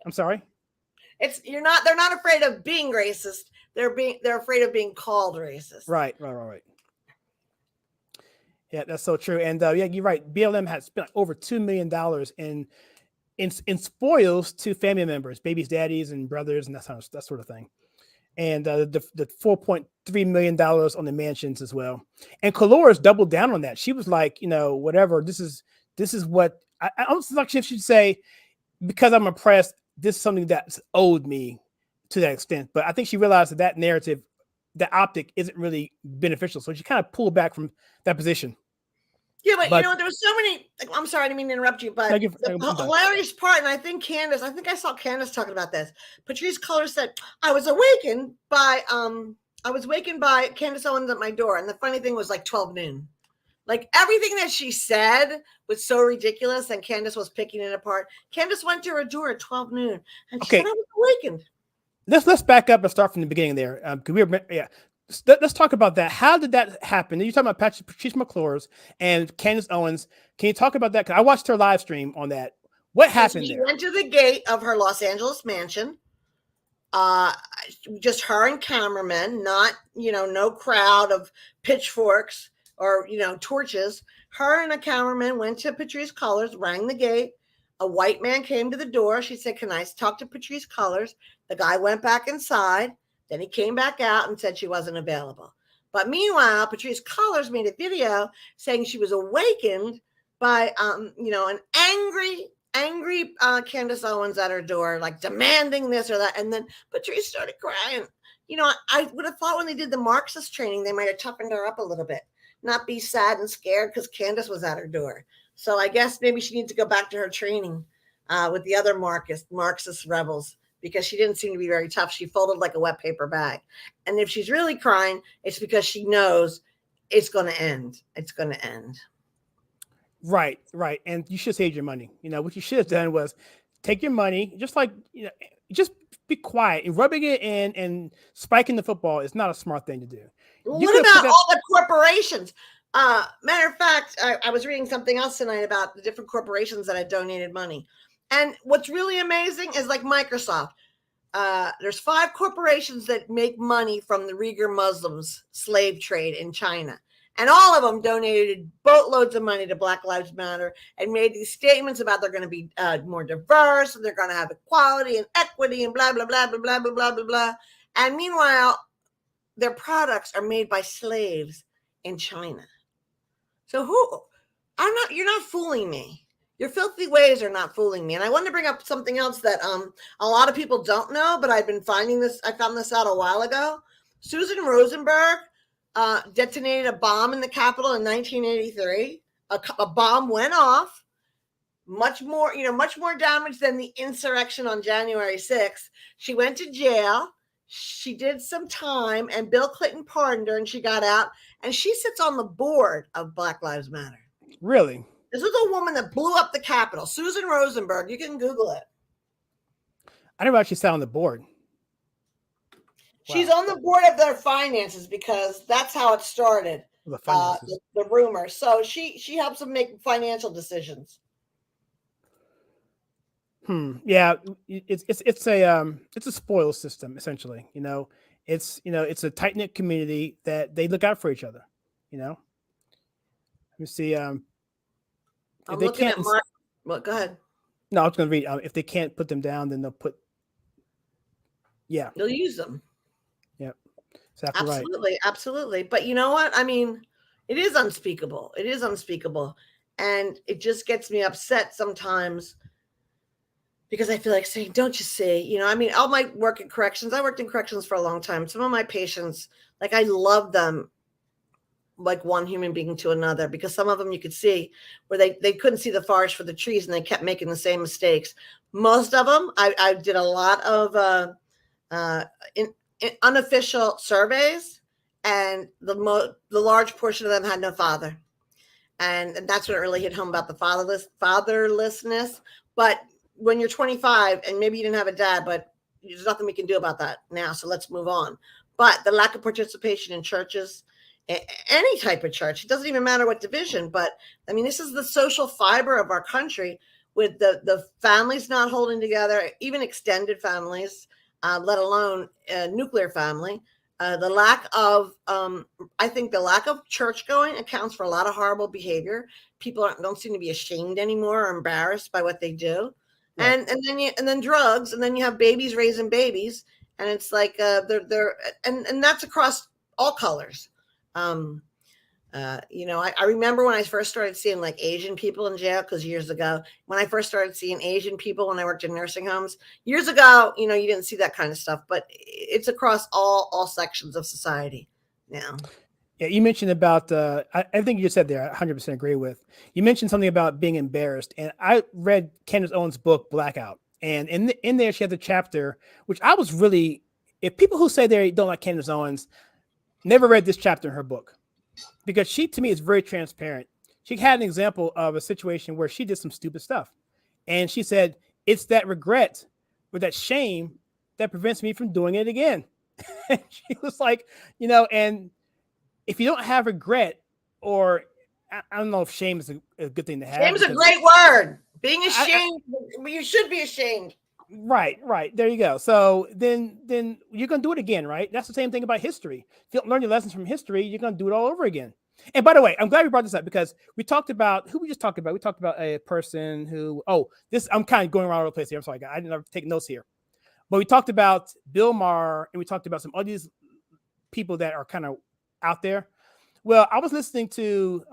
I'm sorry. They're not afraid of being racist. They're afraid of being called racist. Right. Yeah, that's so true. And yeah, you're right. BLM has spent over $2 million in spoils to family members, babies, daddies, and brothers, and that sort of thing. And the $4.3 million on the mansions as well. And Cullors doubled down on that. She was like, whatever. This is what I almost like she should say, because I'm oppressed, this is something that's owed me to that extent. But I think she realized that narrative, that optic, isn't really beneficial. So she kind of pulled back from that position. Yeah, but there was so many. I'm sorry, I didn't mean to interrupt you, but the hilarious part, and I think I saw Candace talking about this. Patrisse Cullors said, I was awakened by Candace Owens at my door. And the funny thing was like 12 noon. Like everything that she said was so ridiculous, and Candace was picking it apart. Candace went to her door at 12 noon, and she said, I was awakened. Let's back up and start from the beginning there. Let's talk about that. How did that happen? You're talking about Patrisse Cullors and Candace Owens. Can you talk about that? Because I watched her live stream on that. What happened there? She went to the gate of her Los Angeles mansion. Just her and cameramen, not, no crowd of pitchforks or, torches. Her and a cameraman went to Patrisse Cullors, rang the gate. A white man came to the door. She said, can I talk to Patrisse Cullors? The guy went back inside. Then he came back out and said she wasn't available. But meanwhile, Patrisse Cullors made a video saying she was awakened by, an angry Candace Owens at her door, like demanding this or that. And then Patrisse started crying. I would have thought when they did the Marxist training, they might have toughened her up a little bit, not be sad and scared because Candace was at her door. So I guess maybe she needs to go back to her training with the other Marxist rebels, because she didn't seem to be very tough. She folded like a wet paper bag. And if she's really crying, it's because she knows it's going to end. It's going to end. Right. And you should save your money. What you should have done was take your money, just be quiet. And rubbing it in and spiking the football is not a smart thing to do. What about all the corporations? Matter of fact, I was reading something else tonight about the different corporations that had donated money. And what's really amazing is like Microsoft. There's 5 corporations that make money from the Uyghur Muslims slave trade in China. And all of them donated boatloads of money to Black Lives Matter and made these statements about they're going to be more diverse and they're going to have equality and equity and blah, blah, blah, blah, blah, blah, blah, blah, blah. And meanwhile, their products are made by slaves in China. So you're not fooling me. Your filthy ways are not fooling me. And I wanted to bring up something else that a lot of people don't know, but I've been finding this. I found this out a while ago. Susan Rosenberg detonated a bomb in the Capitol in 1983. A bomb went off. Much more damage than the insurrection on January 6th. She went to jail. She did some time, and Bill Clinton pardoned her, and she got out. And she sits on the board of Black Lives Matter. Really? This was a woman that blew up the Capitol, Susan Rosenberg. You can Google it. I never actually sat on the board. She's Wow. on the board of their finances because that's how it started. The finances. The rumor. So she helps them make financial decisions. Yeah, it's a spoil system essentially. It's a tight knit community that they look out for each other. Let me see. I'm If they looking can't, at my. Well, go ahead. no, I was going to read. If they can't put them down, then they'll put. Yeah. You'll use them. Yeah. Exactly right. Absolutely, absolutely. But you know what? I mean, it is unspeakable. It is unspeakable, and it just gets me upset sometimes. Because I feel like saying, don't you see, I mean, all my work in corrections, I worked in corrections for a long time. Some of my patients, like I love them like one human being to another, because some of them you could see where they couldn't see the forest for the trees and they kept making the same mistakes. Most of them, I did a lot of in unofficial surveys, and the large portion of them had no father. And that's what really hit home about the fatherlessness. But when you're 25 and maybe you didn't have a dad, but there's nothing we can do about that now. So let's move on. But the lack of participation in churches, any type of church, it doesn't even matter what division, but I mean, this is the social fiber of our country, with the families not holding together, even extended families, let alone a nuclear family. The lack of, I think the lack of church going accounts for a lot of horrible behavior. People don't seem to be ashamed anymore or embarrassed by what they do. Right. And then drugs, and then you have babies raising babies, and it's like and that's across all colors. I remember when I first started seeing like Asian people in jail, because years ago, when I first started seeing Asian people when I worked in nursing homes years ago, you didn't see that kind of stuff, but it's across all sections of society now. Yeah, you mentioned about I think you just said there, I 100% agree with. You mentioned something about being embarrassed, and I read Candace Owens' book Blackout, and in there she has a chapter which I was really, if people who say they don't like Candace Owens never read this chapter in her book, because she, to me, is very transparent. She had an example of a situation where she did some stupid stuff, and she said it's that regret or that shame that prevents me from doing it again. She was like, and if you don't have regret, or I don't know if shame is a good thing to have. Shame is a great word. Being ashamed, you should be ashamed. Right. There you go. So then you're going to do it again, right? That's the same thing about history. If you don't learn your lessons from history, you're going to do it all over again. And by the way, I'm glad we brought this up, because we talked about who we just talked about. We talked about a person who, I'm kind of going around all the place here. I'm sorry, I didn't take notes here. But we talked about Bill Maher, and we talked about some of these people that are kind of out there. Well, I was listening to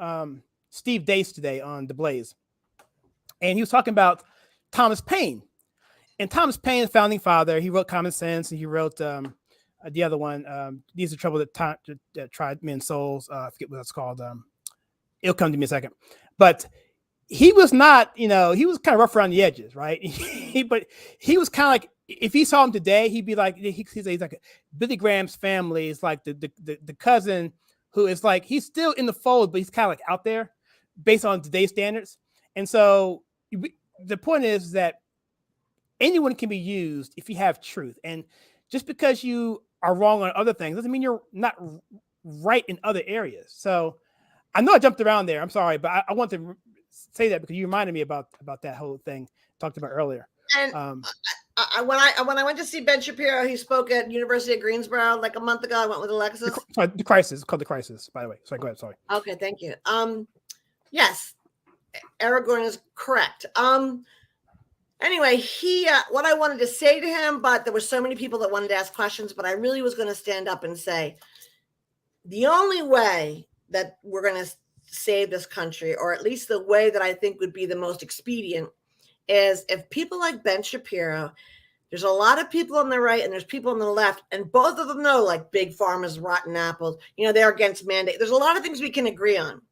Steve Deace today on The Blaze, and he was talking about Thomas Paine. And Thomas Paine, founding father, he wrote Common Sense, and he wrote the other one, These Are Trouble that Tried Men's Souls. I forget what it's called. It'll come to me in a second. But he was not, he was kind of rough around the edges, right? But he was kind of like, if he saw him today, he'd be like, he's like Billy Graham's family is like the cousin who is like, he's still in the fold, but he's kind of like out there based on today's standards. And so the point is that anyone can be used if you have truth. And just because you are wrong on other things doesn't mean you're not right in other areas. So I know I jumped around there. I'm sorry, but I want to say that because you reminded me about that whole thing talked about earlier. And when I went to see Ben Shapiro, he spoke at University of Greensboro like a month ago. I went with Alexis. The Crisis. It's called The Crisis, by the way. Sorry, go ahead. Sorry. Okay, thank you. Yes, Aragorn is correct. Anyway, he what I wanted to say to him, but there were so many people that wanted to ask questions, but I really was going to stand up and say, the only way that we're going to save this country, or at least the way that I think would be the most expedient, is if people like Ben Shapiro, there's a lot of people on the right and there's people on the left, and both of them know, like, big pharma's rotten apples, they're against mandate. There's a lot of things we can agree on.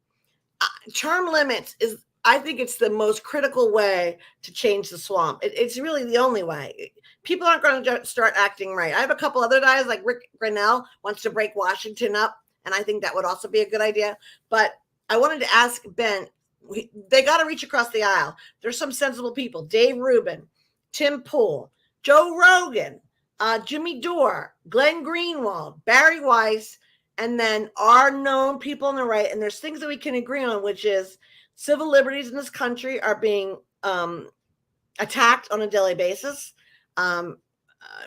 Term limits is, I think it's the most critical way to change the swamp. It's really the only way. People aren't going to start acting right. I have a couple other guys, like Rick Grinnell wants to break Washington up, and I think that would also be a good idea. But I wanted to ask Ben, they got to reach across the aisle. There's some sensible people: Dave Rubin, Tim Pool, Joe Rogan, Jimmy Dore, Glenn Greenwald, Barry Weiss, and then our known people on the right. And there's things that we can agree on, which is civil liberties in this country are being attacked on a daily basis.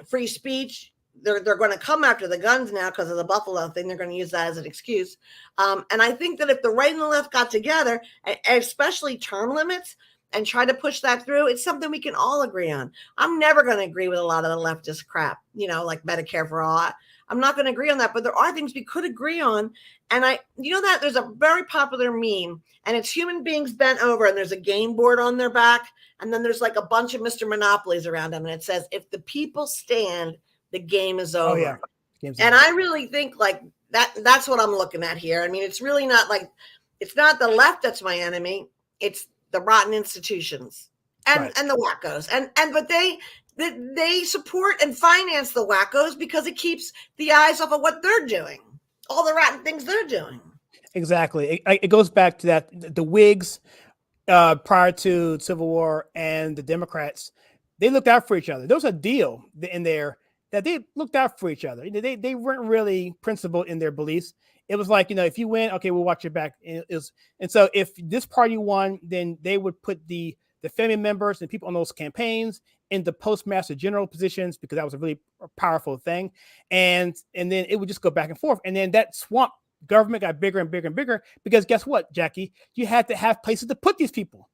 Free speech, they're going to come after the guns now because of the Buffalo thing. They're going to use that as an excuse. And I think that if the right and the left got together, especially term limits, and try to push that through, it's something we can all agree on. I'm never going to agree with a lot of the leftist crap, like Medicare for all. I'm not going to agree on that, but there are things we could agree on. And that there's a very popular meme, and it's human beings bent over, and there's a game board on their back, and then there's like a bunch of Mr. Monopolies around them, and it says, if the people stand, the game is over. Oh, yeah. And I really think like that's what I'm looking at here. I mean, it's really not like, it's not the left that's my enemy. It's the rotten institutions and the wackos. But they support and finance the wackos because it keeps the eyes off of what they're doing, all the rotten things they're doing. Exactly. It goes back to that the Whigs prior to Civil War and the Democrats, they looked out for each other. There was a deal in there that they looked out for each other. They weren't really principled in their beliefs. It was like, if you win, okay, we'll watch your back. And so if this party won, then they would put the family members and people on those campaigns in the postmaster general positions, because that was a really powerful thing. And then it would just go back and forth. And then that swamp government got bigger and bigger and bigger, because guess what, Jackie? You had to have places to put these people.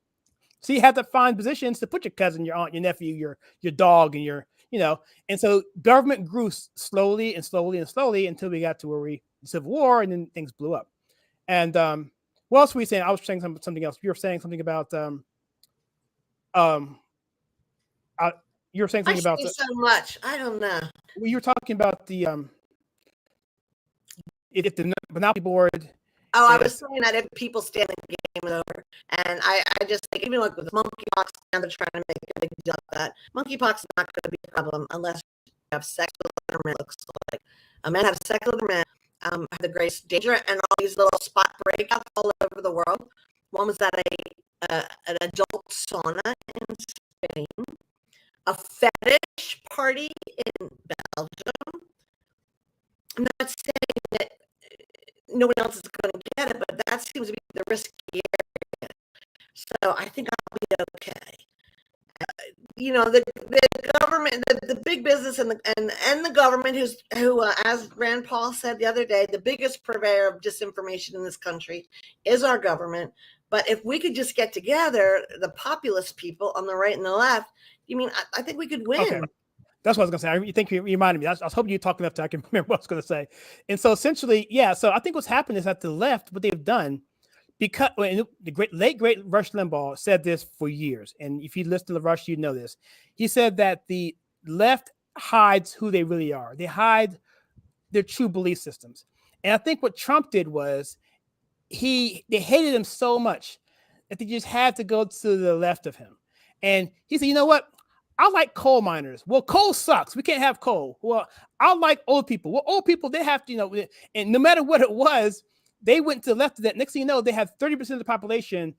So you had to find positions to put your cousin, your aunt, your nephew, your dog, and and so government grew slowly and slowly and slowly until we got to where Civil War, and then things blew up. And what else were we saying? I was saying something else. You were saying something about you were saying something about so much. I don't know. You were talking about the if the Monopoly board. Oh, I was saying that if people stand, the game is over. And I just think, even like with monkeypox, now they're trying to make a big deal of that. Monkeypox is not going to be a problem unless you have sex with other men. Looks like a man have sex with a man, have the greatest danger, and all these little spot breakouts all over the world. One was at an adult sauna in Spain, a fetish party in Belgium. I'm not saying that no one else is going to get it, but that seems to be the risky area. So I think I'll be okay. The government, the big business, and the government, who as Rand Paul said the other day, the biggest purveyor of disinformation in this country is our government. But if we could just get together, the populist people on the right and the left, I think we could win. Okay. That's what I was going to say. I think you reminded me. I was hoping you talked enough so I can remember what I was going to say. And so essentially, yeah. So I think what's happened is that the left, what they've done, because the late great Rush Limbaugh said this for years. And if you listen to Rush, you know this. He said that the left hides who they really are. They hide their true belief systems. And I think what Trump did was they hated him so much that they just had to go to the left of him. And he said, you know what? I like coal miners. Well, coal sucks. We can't have coal. Well, I like old people. Well, old people, they have to, and no matter what it was, they went to the left of that. Next thing you know, they have 30% of the population,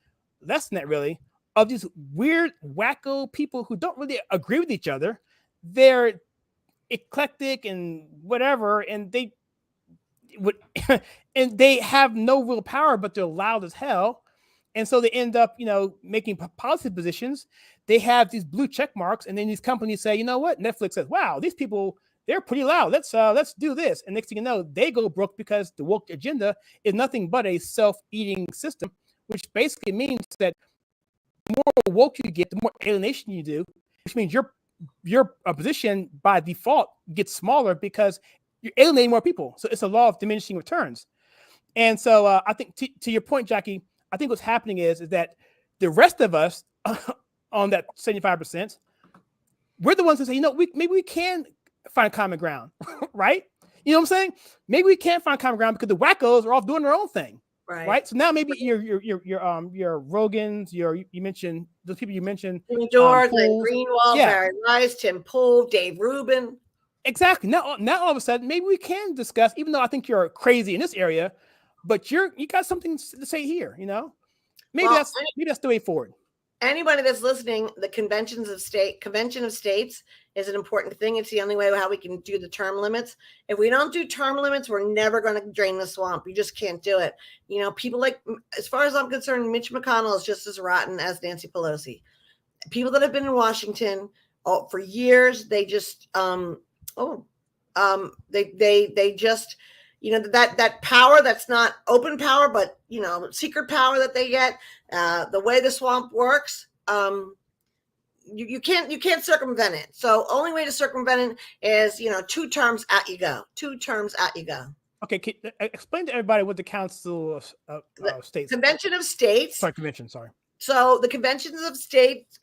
less than that really, of these weird, wacko people who don't really agree with each other. They're eclectic and whatever, and they would, and they have no real power, but they're loud as hell. And so they end up, making policy positions. They have these blue check marks, and then these companies say, you know what? Netflix says, wow, these people, they're pretty loud. Let's do this. And next thing you know, they go broke because the woke agenda is nothing but a self-eating system, which basically means that the more woke you get, the more alienation you do, which means your position by default gets smaller because you're alienating more people. So it's a law of diminishing returns. And so I think to your point, Jackie, I think what's happening is that the rest of us on that 75%, we're the ones that say, maybe we can find common ground, right? You know what I'm saying? Maybe we can't find common ground because the wackos are off doing their own thing, right? So now maybe your Rogans, you mentioned those people you mentioned, George, Greenwald, Barry Weiss, Tim Pool, Dave Rubin. Exactly. Now all of a sudden, maybe we can discuss, even though I think you're crazy in this area, but you got something to say here, Maybe that's the way forward. Anybody that's listening, the Convention of States is an important thing. It's the only way how we can do the term limits. If we don't do term limits, we're never going to drain the swamp. You just can't do it. You know, people like, as far as I'm concerned, Mitch McConnell is just as rotten as Nancy Pelosi. People that have been in Washington for years, they just, they just, you know, that power that's not open power, but, you know, secret power that they get, the way the swamp works, you can't circumvent it. So only way to circumvent it is, you know, 2 terms out you go. 2 terms out you go. Okay, explain to everybody what the Council of States. Convention of States. Sorry, Convention, sorry. So the Convention of States,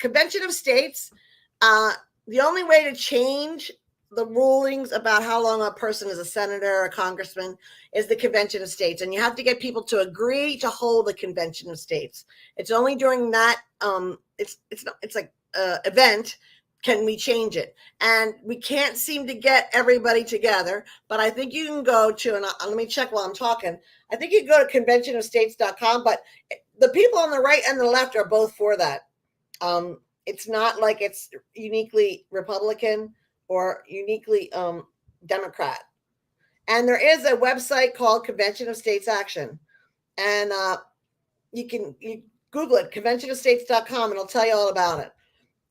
the only way to change the rulings about how long a person is a senator or a congressman is the Convention of States. And you have to get people to agree to hold a Convention of States. It's only during that, it's like event can we change it. And we can't seem to get everybody together, but I think you can go to, and let me check while I'm talking. I think you can go to conventionofstates.com, but the people on the right and the left are both for that. It's not like it's uniquely Republican or uniquely Democrat. And there is a website called Convention of States Action. And you Google it, conventionofstates.com, and it'll tell you all about it.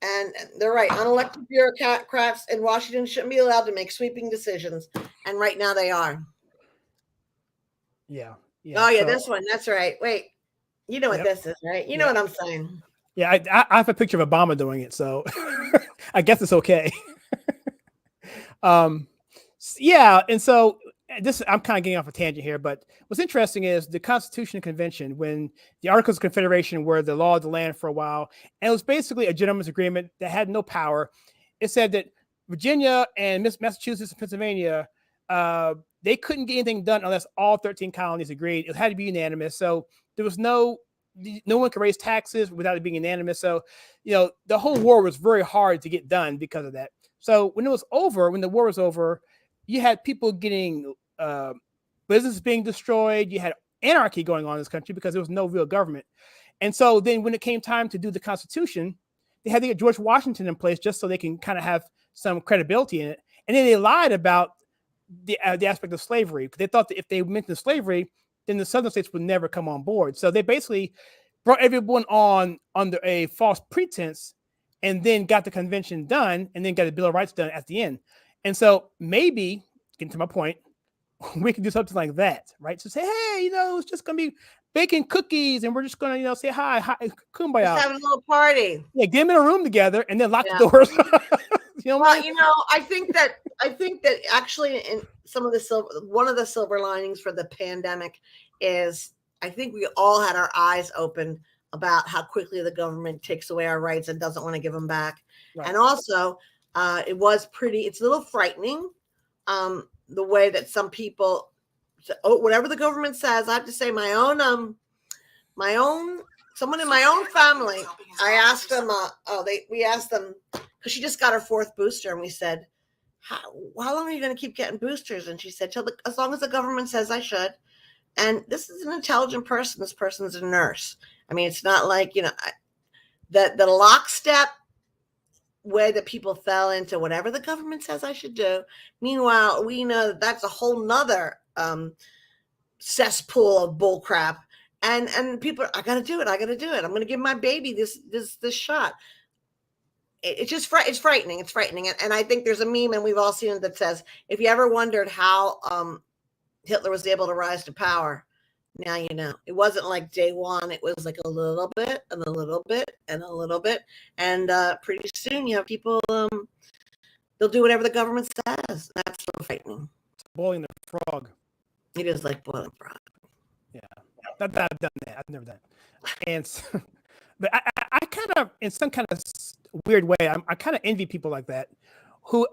And they're right. Unelected bureaucrats in Washington shouldn't be allowed to make sweeping decisions. And right now they are. Yeah. Oh, yeah, this one. That's right. Wait. You know what this is, right? You know what I'm saying. Yeah, I have a picture of Obama doing it, so I guess it's okay. Yeah, and so this, I'm kind of getting off a tangent here, but what's interesting is the Constitutional Convention, when the Articles of Confederation were the law of the land for a while, and it was basically a gentleman's agreement that had no power. It said that Virginia and Massachusetts and Pennsylvania, they couldn't get anything done unless all 13 colonies agreed. It had to be unanimous. So there was no one could raise taxes without it being unanimous. So, you know, the whole war was very hard to get done because of that. So when it was over, when the war was over, you had people getting businesses being destroyed. You had anarchy going on in this country because there was no real government. And so then when it came time to do the Constitution, they had to get George Washington in place just so they can kind of have some credibility in it. And then they lied about the aspect of slavery, because they thought that if they mentioned slavery, then the southern states would never come on board. So they basically brought everyone on under a false pretense and then got the convention done and then got the Bill of Rights done at the end. And so maybe, getting to my point, we can do something like that, right? So say, hey, you know, it's just going to be baking cookies and we're just going to, you know, say hi, kumbaya. Just have a little party. Yeah, get them in a room together and then lock the doors. You know, well, you know, I think that actually in some of one of the silver linings for the pandemic is I think we all had our eyes open about how quickly the government takes away our rights and doesn't want to give them back. Right. And also it's a little frightening the way that some people, whatever the government says. I have to say someone in my own family, I asked them, we asked them, because she just got her 4th booster, and we said, how long are you going to keep getting boosters? And she said, as long as the government says I should. And this is an intelligent person. This person's a nurse. I mean, it's not like, you know, the lockstep way that people fell into whatever the government says I should do. Meanwhile, we know that's a whole nother cesspool of bull crap. And people, I got to do it. I'm going to give my baby this shot. It's frightening. It's frightening. And I think there's a meme, and we've all seen it, that says, if you ever wondered how Hitler was able to rise to power, now you know. It wasn't like day one. It was like a little bit and a little bit and a little bit. And pretty soon you have people, they'll do whatever the government says. That's so frightening. Boiling the frog. It is like boiling frog. Yeah. I've done that. I've never done it. And so, but I kind of, in some kind of weird way, I kind of envy people like that who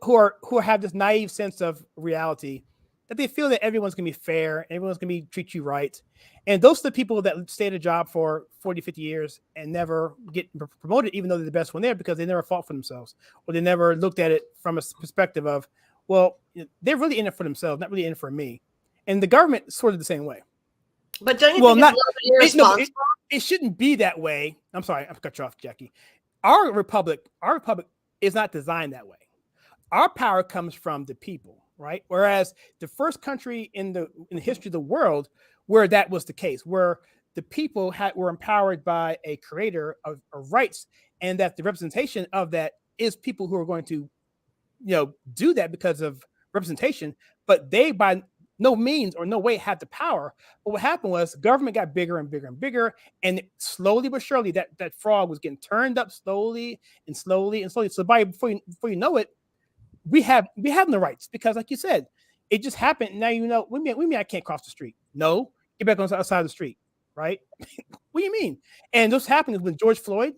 have this naive sense of reality, that they feel that everyone's going to be fair, everyone's going to treat you right. And those are the people that stay at a job for 40, 50 years and never get promoted, even though they're the best one there, because they never fought for themselves, or they never looked at it from a perspective of, well, they're really in it for themselves, not really in it for me. And the government is sort of the same way. But don't you think it's a little bit irresponsible? It shouldn't be that way. I'm sorry, I've cut you off, Jackie. Our republic is not designed that way. our power comes from the people, right? Whereas the first country in the history of the world where that was the case, where the people were empowered by a creator of rights, and that the representation of that is people who are going to, do that because of representation, but they by no means or no way had the power. But what happened was government got bigger and bigger and bigger, and slowly but surely that frog was getting turned up slowly and slowly and slowly. So before you know it, we have the rights, because like you said, it just happened. Now we mean I can't cross the street. No, get back on the other side of the street, right? What do you mean? And this happened with George Floyd.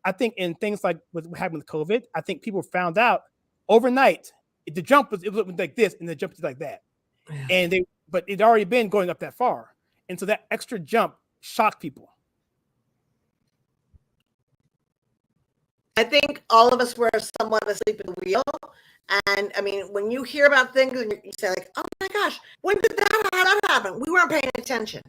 I think in things like what happened with COVID, I think people found out overnight the jump was like this, and the jump was like that. Yeah. But it'd already been going up that far. And so that extra jump shocked people. I think all of us were somewhat asleep at the wheel. And I mean, when you hear about things and you say like, oh my gosh, when did that happen? We weren't paying attention.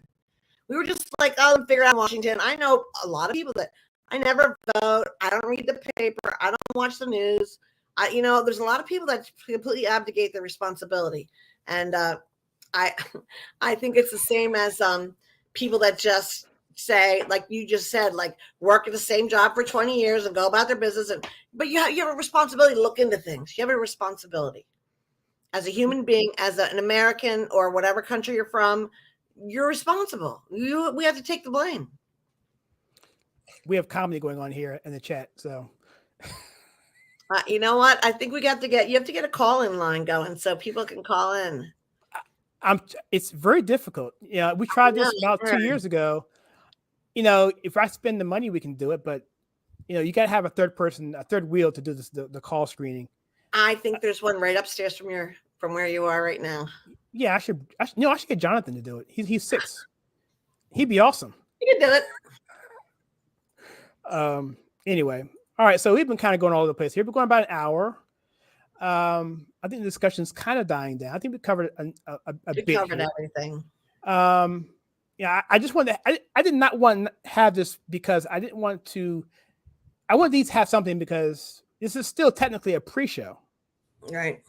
We were just like, oh, figure out Washington. I know a lot of people that I never vote. I don't read the paper. I don't watch the news. There's a lot of people that completely abdicate their responsibility. And I think it's the same as people that just say, like you just said, like work at the same job for 20 years and go about their business. But you have a responsibility to look into things. You have a responsibility as a human being, as an American or whatever country you're from. You're responsible. We have to take the blame. We have comedy going on here in the chat, so. You know what? I think you have to get a call-in line going so people can call in. It's very difficult. Yeah, we tried this about 2 years ago. If I spend the money, we can do it, but you got to have a third wheel to do this, the call screening. I think there's one right upstairs from where you are right now. Yeah, I should get Jonathan to do it. He's 6. He'd be awesome. He can do it. Anyway. All right, so we've been kind of going all over the place here. We're going about an hour. I think the discussion's kind of dying down. I think we covered a bit. We covered everything. Yeah, I just wanted to, I did not want to have this because I didn't want to. I want these to have something because this is still technically a pre-show. Right.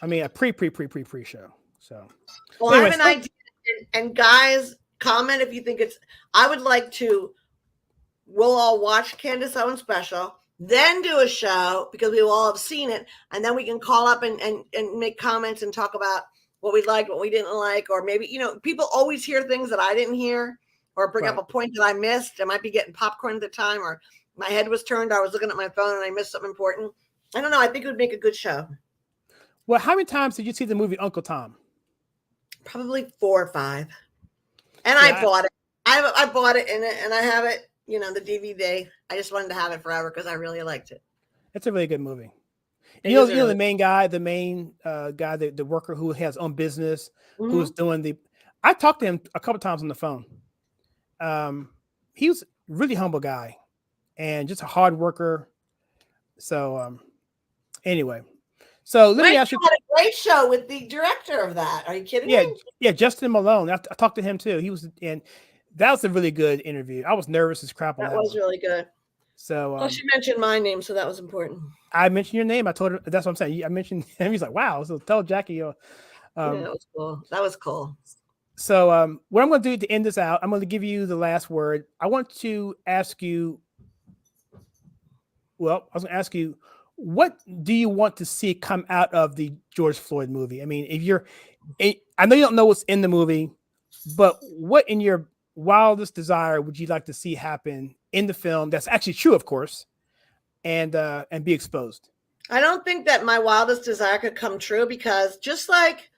I mean, a pre-show. So. Well, anyways, I have an idea, and guys, comment if you think it's. I would like to. We'll all watch Candace Owens special, then do a show because we will all have seen it. And then we can call up and make comments and talk about what we liked, what we didn't like, or maybe, people always hear things that I didn't hear or bring up a point that I missed. I might be getting popcorn at the time, or my head was turned. I was looking at my phone and I missed something important. I don't know. I think it would make a good show. Well, how many times did you see the movie Uncle Tom? Probably 4 or 5. And I bought it. I bought it and I have it. The DVD. I just wanted to have it forever because I really liked it. It's a really good movie. And the main guy, the worker who has his own business, who's doing I talked to him a couple times on the phone. He was a really humble guy and just a hard worker. So anyway, so let me ask you. Had a great show with the director of that. Are you kidding me? Yeah, Justin Malone. I talked to him too. He was that was a really good interview. I was nervous as crap on that. That was really good. So, well, she mentioned my name, so that was important. I mentioned your name. I told her. That's what I'm saying. I mentioned him. He's like, "Wow!" So tell Jackie. Yeah, that was cool. That was cool. So, what I'm going to do to end this out, I'm going to give you the last word. I want to ask you. Well, I was going to ask you, what do you want to see come out of the George Floyd movie? I mean, I know you don't know what's in the movie, but what in your wildest desire would you like to see happen in the film that's actually true, of course, and be exposed? I don't think that my wildest desire could come true because just like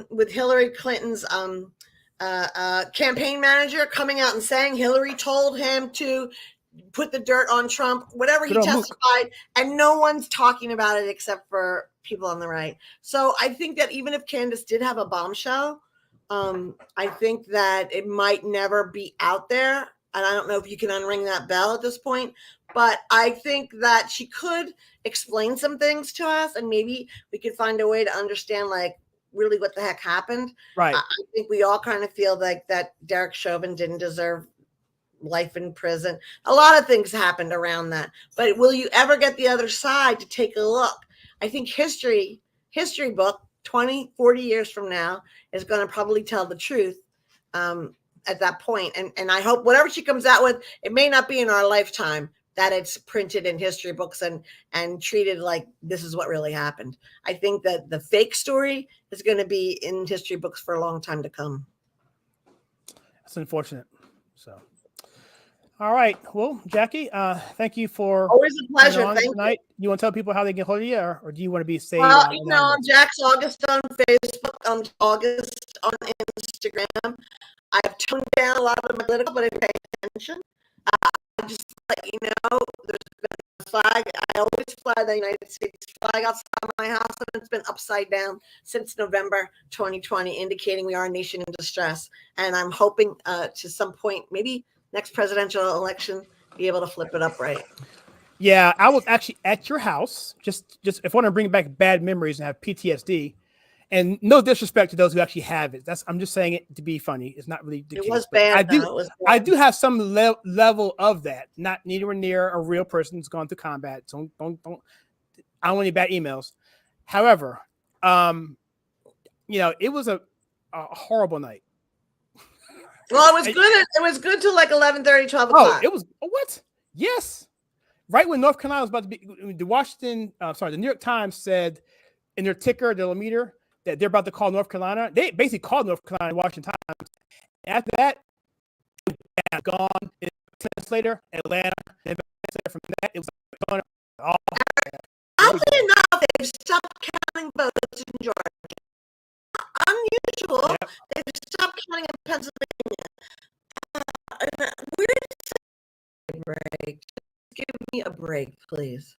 with Hillary Clinton's campaign manager coming out and saying Hillary told him to put the dirt on Trump, whatever he testified, and no one's talking about it except for people on the right. So I think that even if Candace did have a bombshell, I think that it might never be out there. And I don't know if you can unring that bell at this point, but I think that she could explain some things to us and maybe we could find a way to understand like really what the heck happened. Right. I think we all kind of feel like that Derek Chauvin didn't deserve life in prison. A lot of things happened around that, but will you ever get the other side to take a look? I think history book 20, 40 years from now is going to probably tell the truth at that point. And I hope whatever she comes out with, it may not be in our lifetime, that it's printed in history books and treated like this is what really happened. I think that the fake story is going to be in history books for a long time to come. That's unfortunate. So, all right. Well, Jackie, thank you for always a pleasure. Thank tonight. You want to tell people how they get hold of you, or do you want to be saved? Well, I'm Jack's August on Facebook. I'm August on Instagram. I've toned down a lot of my political, but I pay attention. I just let you know there's been a flag. I always fly the United States flag outside my house, and it's been upside down since November 2020, indicating we are a nation in distress. And I'm hoping to some point, maybe next presidential election, be able to flip it up right. Yeah, I was actually at your house. Just if I want to bring back bad memories and have PTSD. And no disrespect to those who actually have it. I'm just saying it to be funny. It's not really the case. Was bad. I do have some level of that. Not anywhere near a real person who's gone through combat. So don't. I don't want any bad emails. However, it was a horrible night. Well, it was good. It was good till like 11:30, 12 o'clock. Oh, it was what? Yes. Right when North Carolina was about to be, the New York Times said in their ticker, their meter, that they're about to call North Carolina. They basically called North Carolina Washington Times. After that, gone. 10 minutes later, Atlanta. And from that, it was going all. Oddly enough, they've stopped counting votes in Georgia. Unusual. Yep. They've stopped counting in Pennsylvania. Where did it break? Just give me a break, please.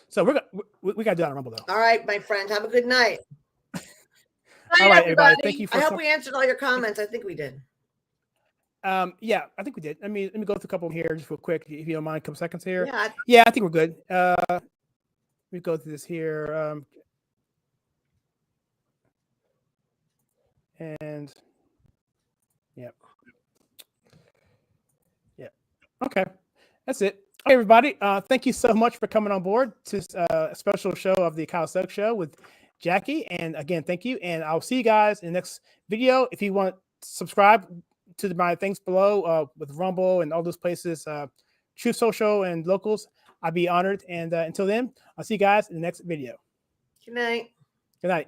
So we got to do that Rumble, though. All right, my friend. Have a good night. All right, everybody. Thank you. I hope we answered all your comments. I think we did. Yeah, I think we did. Let me go through a couple here just real quick, if you don't mind, a couple seconds here. Yeah, I think we're good. Let me go through this here. And yeah. Okay, that's it. Okay, everybody. Thank you so much for coming on board to a special show of the Kyle Stokes Show with Jackie. And again, thank you. And I'll see you guys in the next video. If you want to subscribe to my things below with Rumble and all those places, Truth Social and Locals, I'd be honored. And until then, I'll see you guys in the next video. Good night. Good night.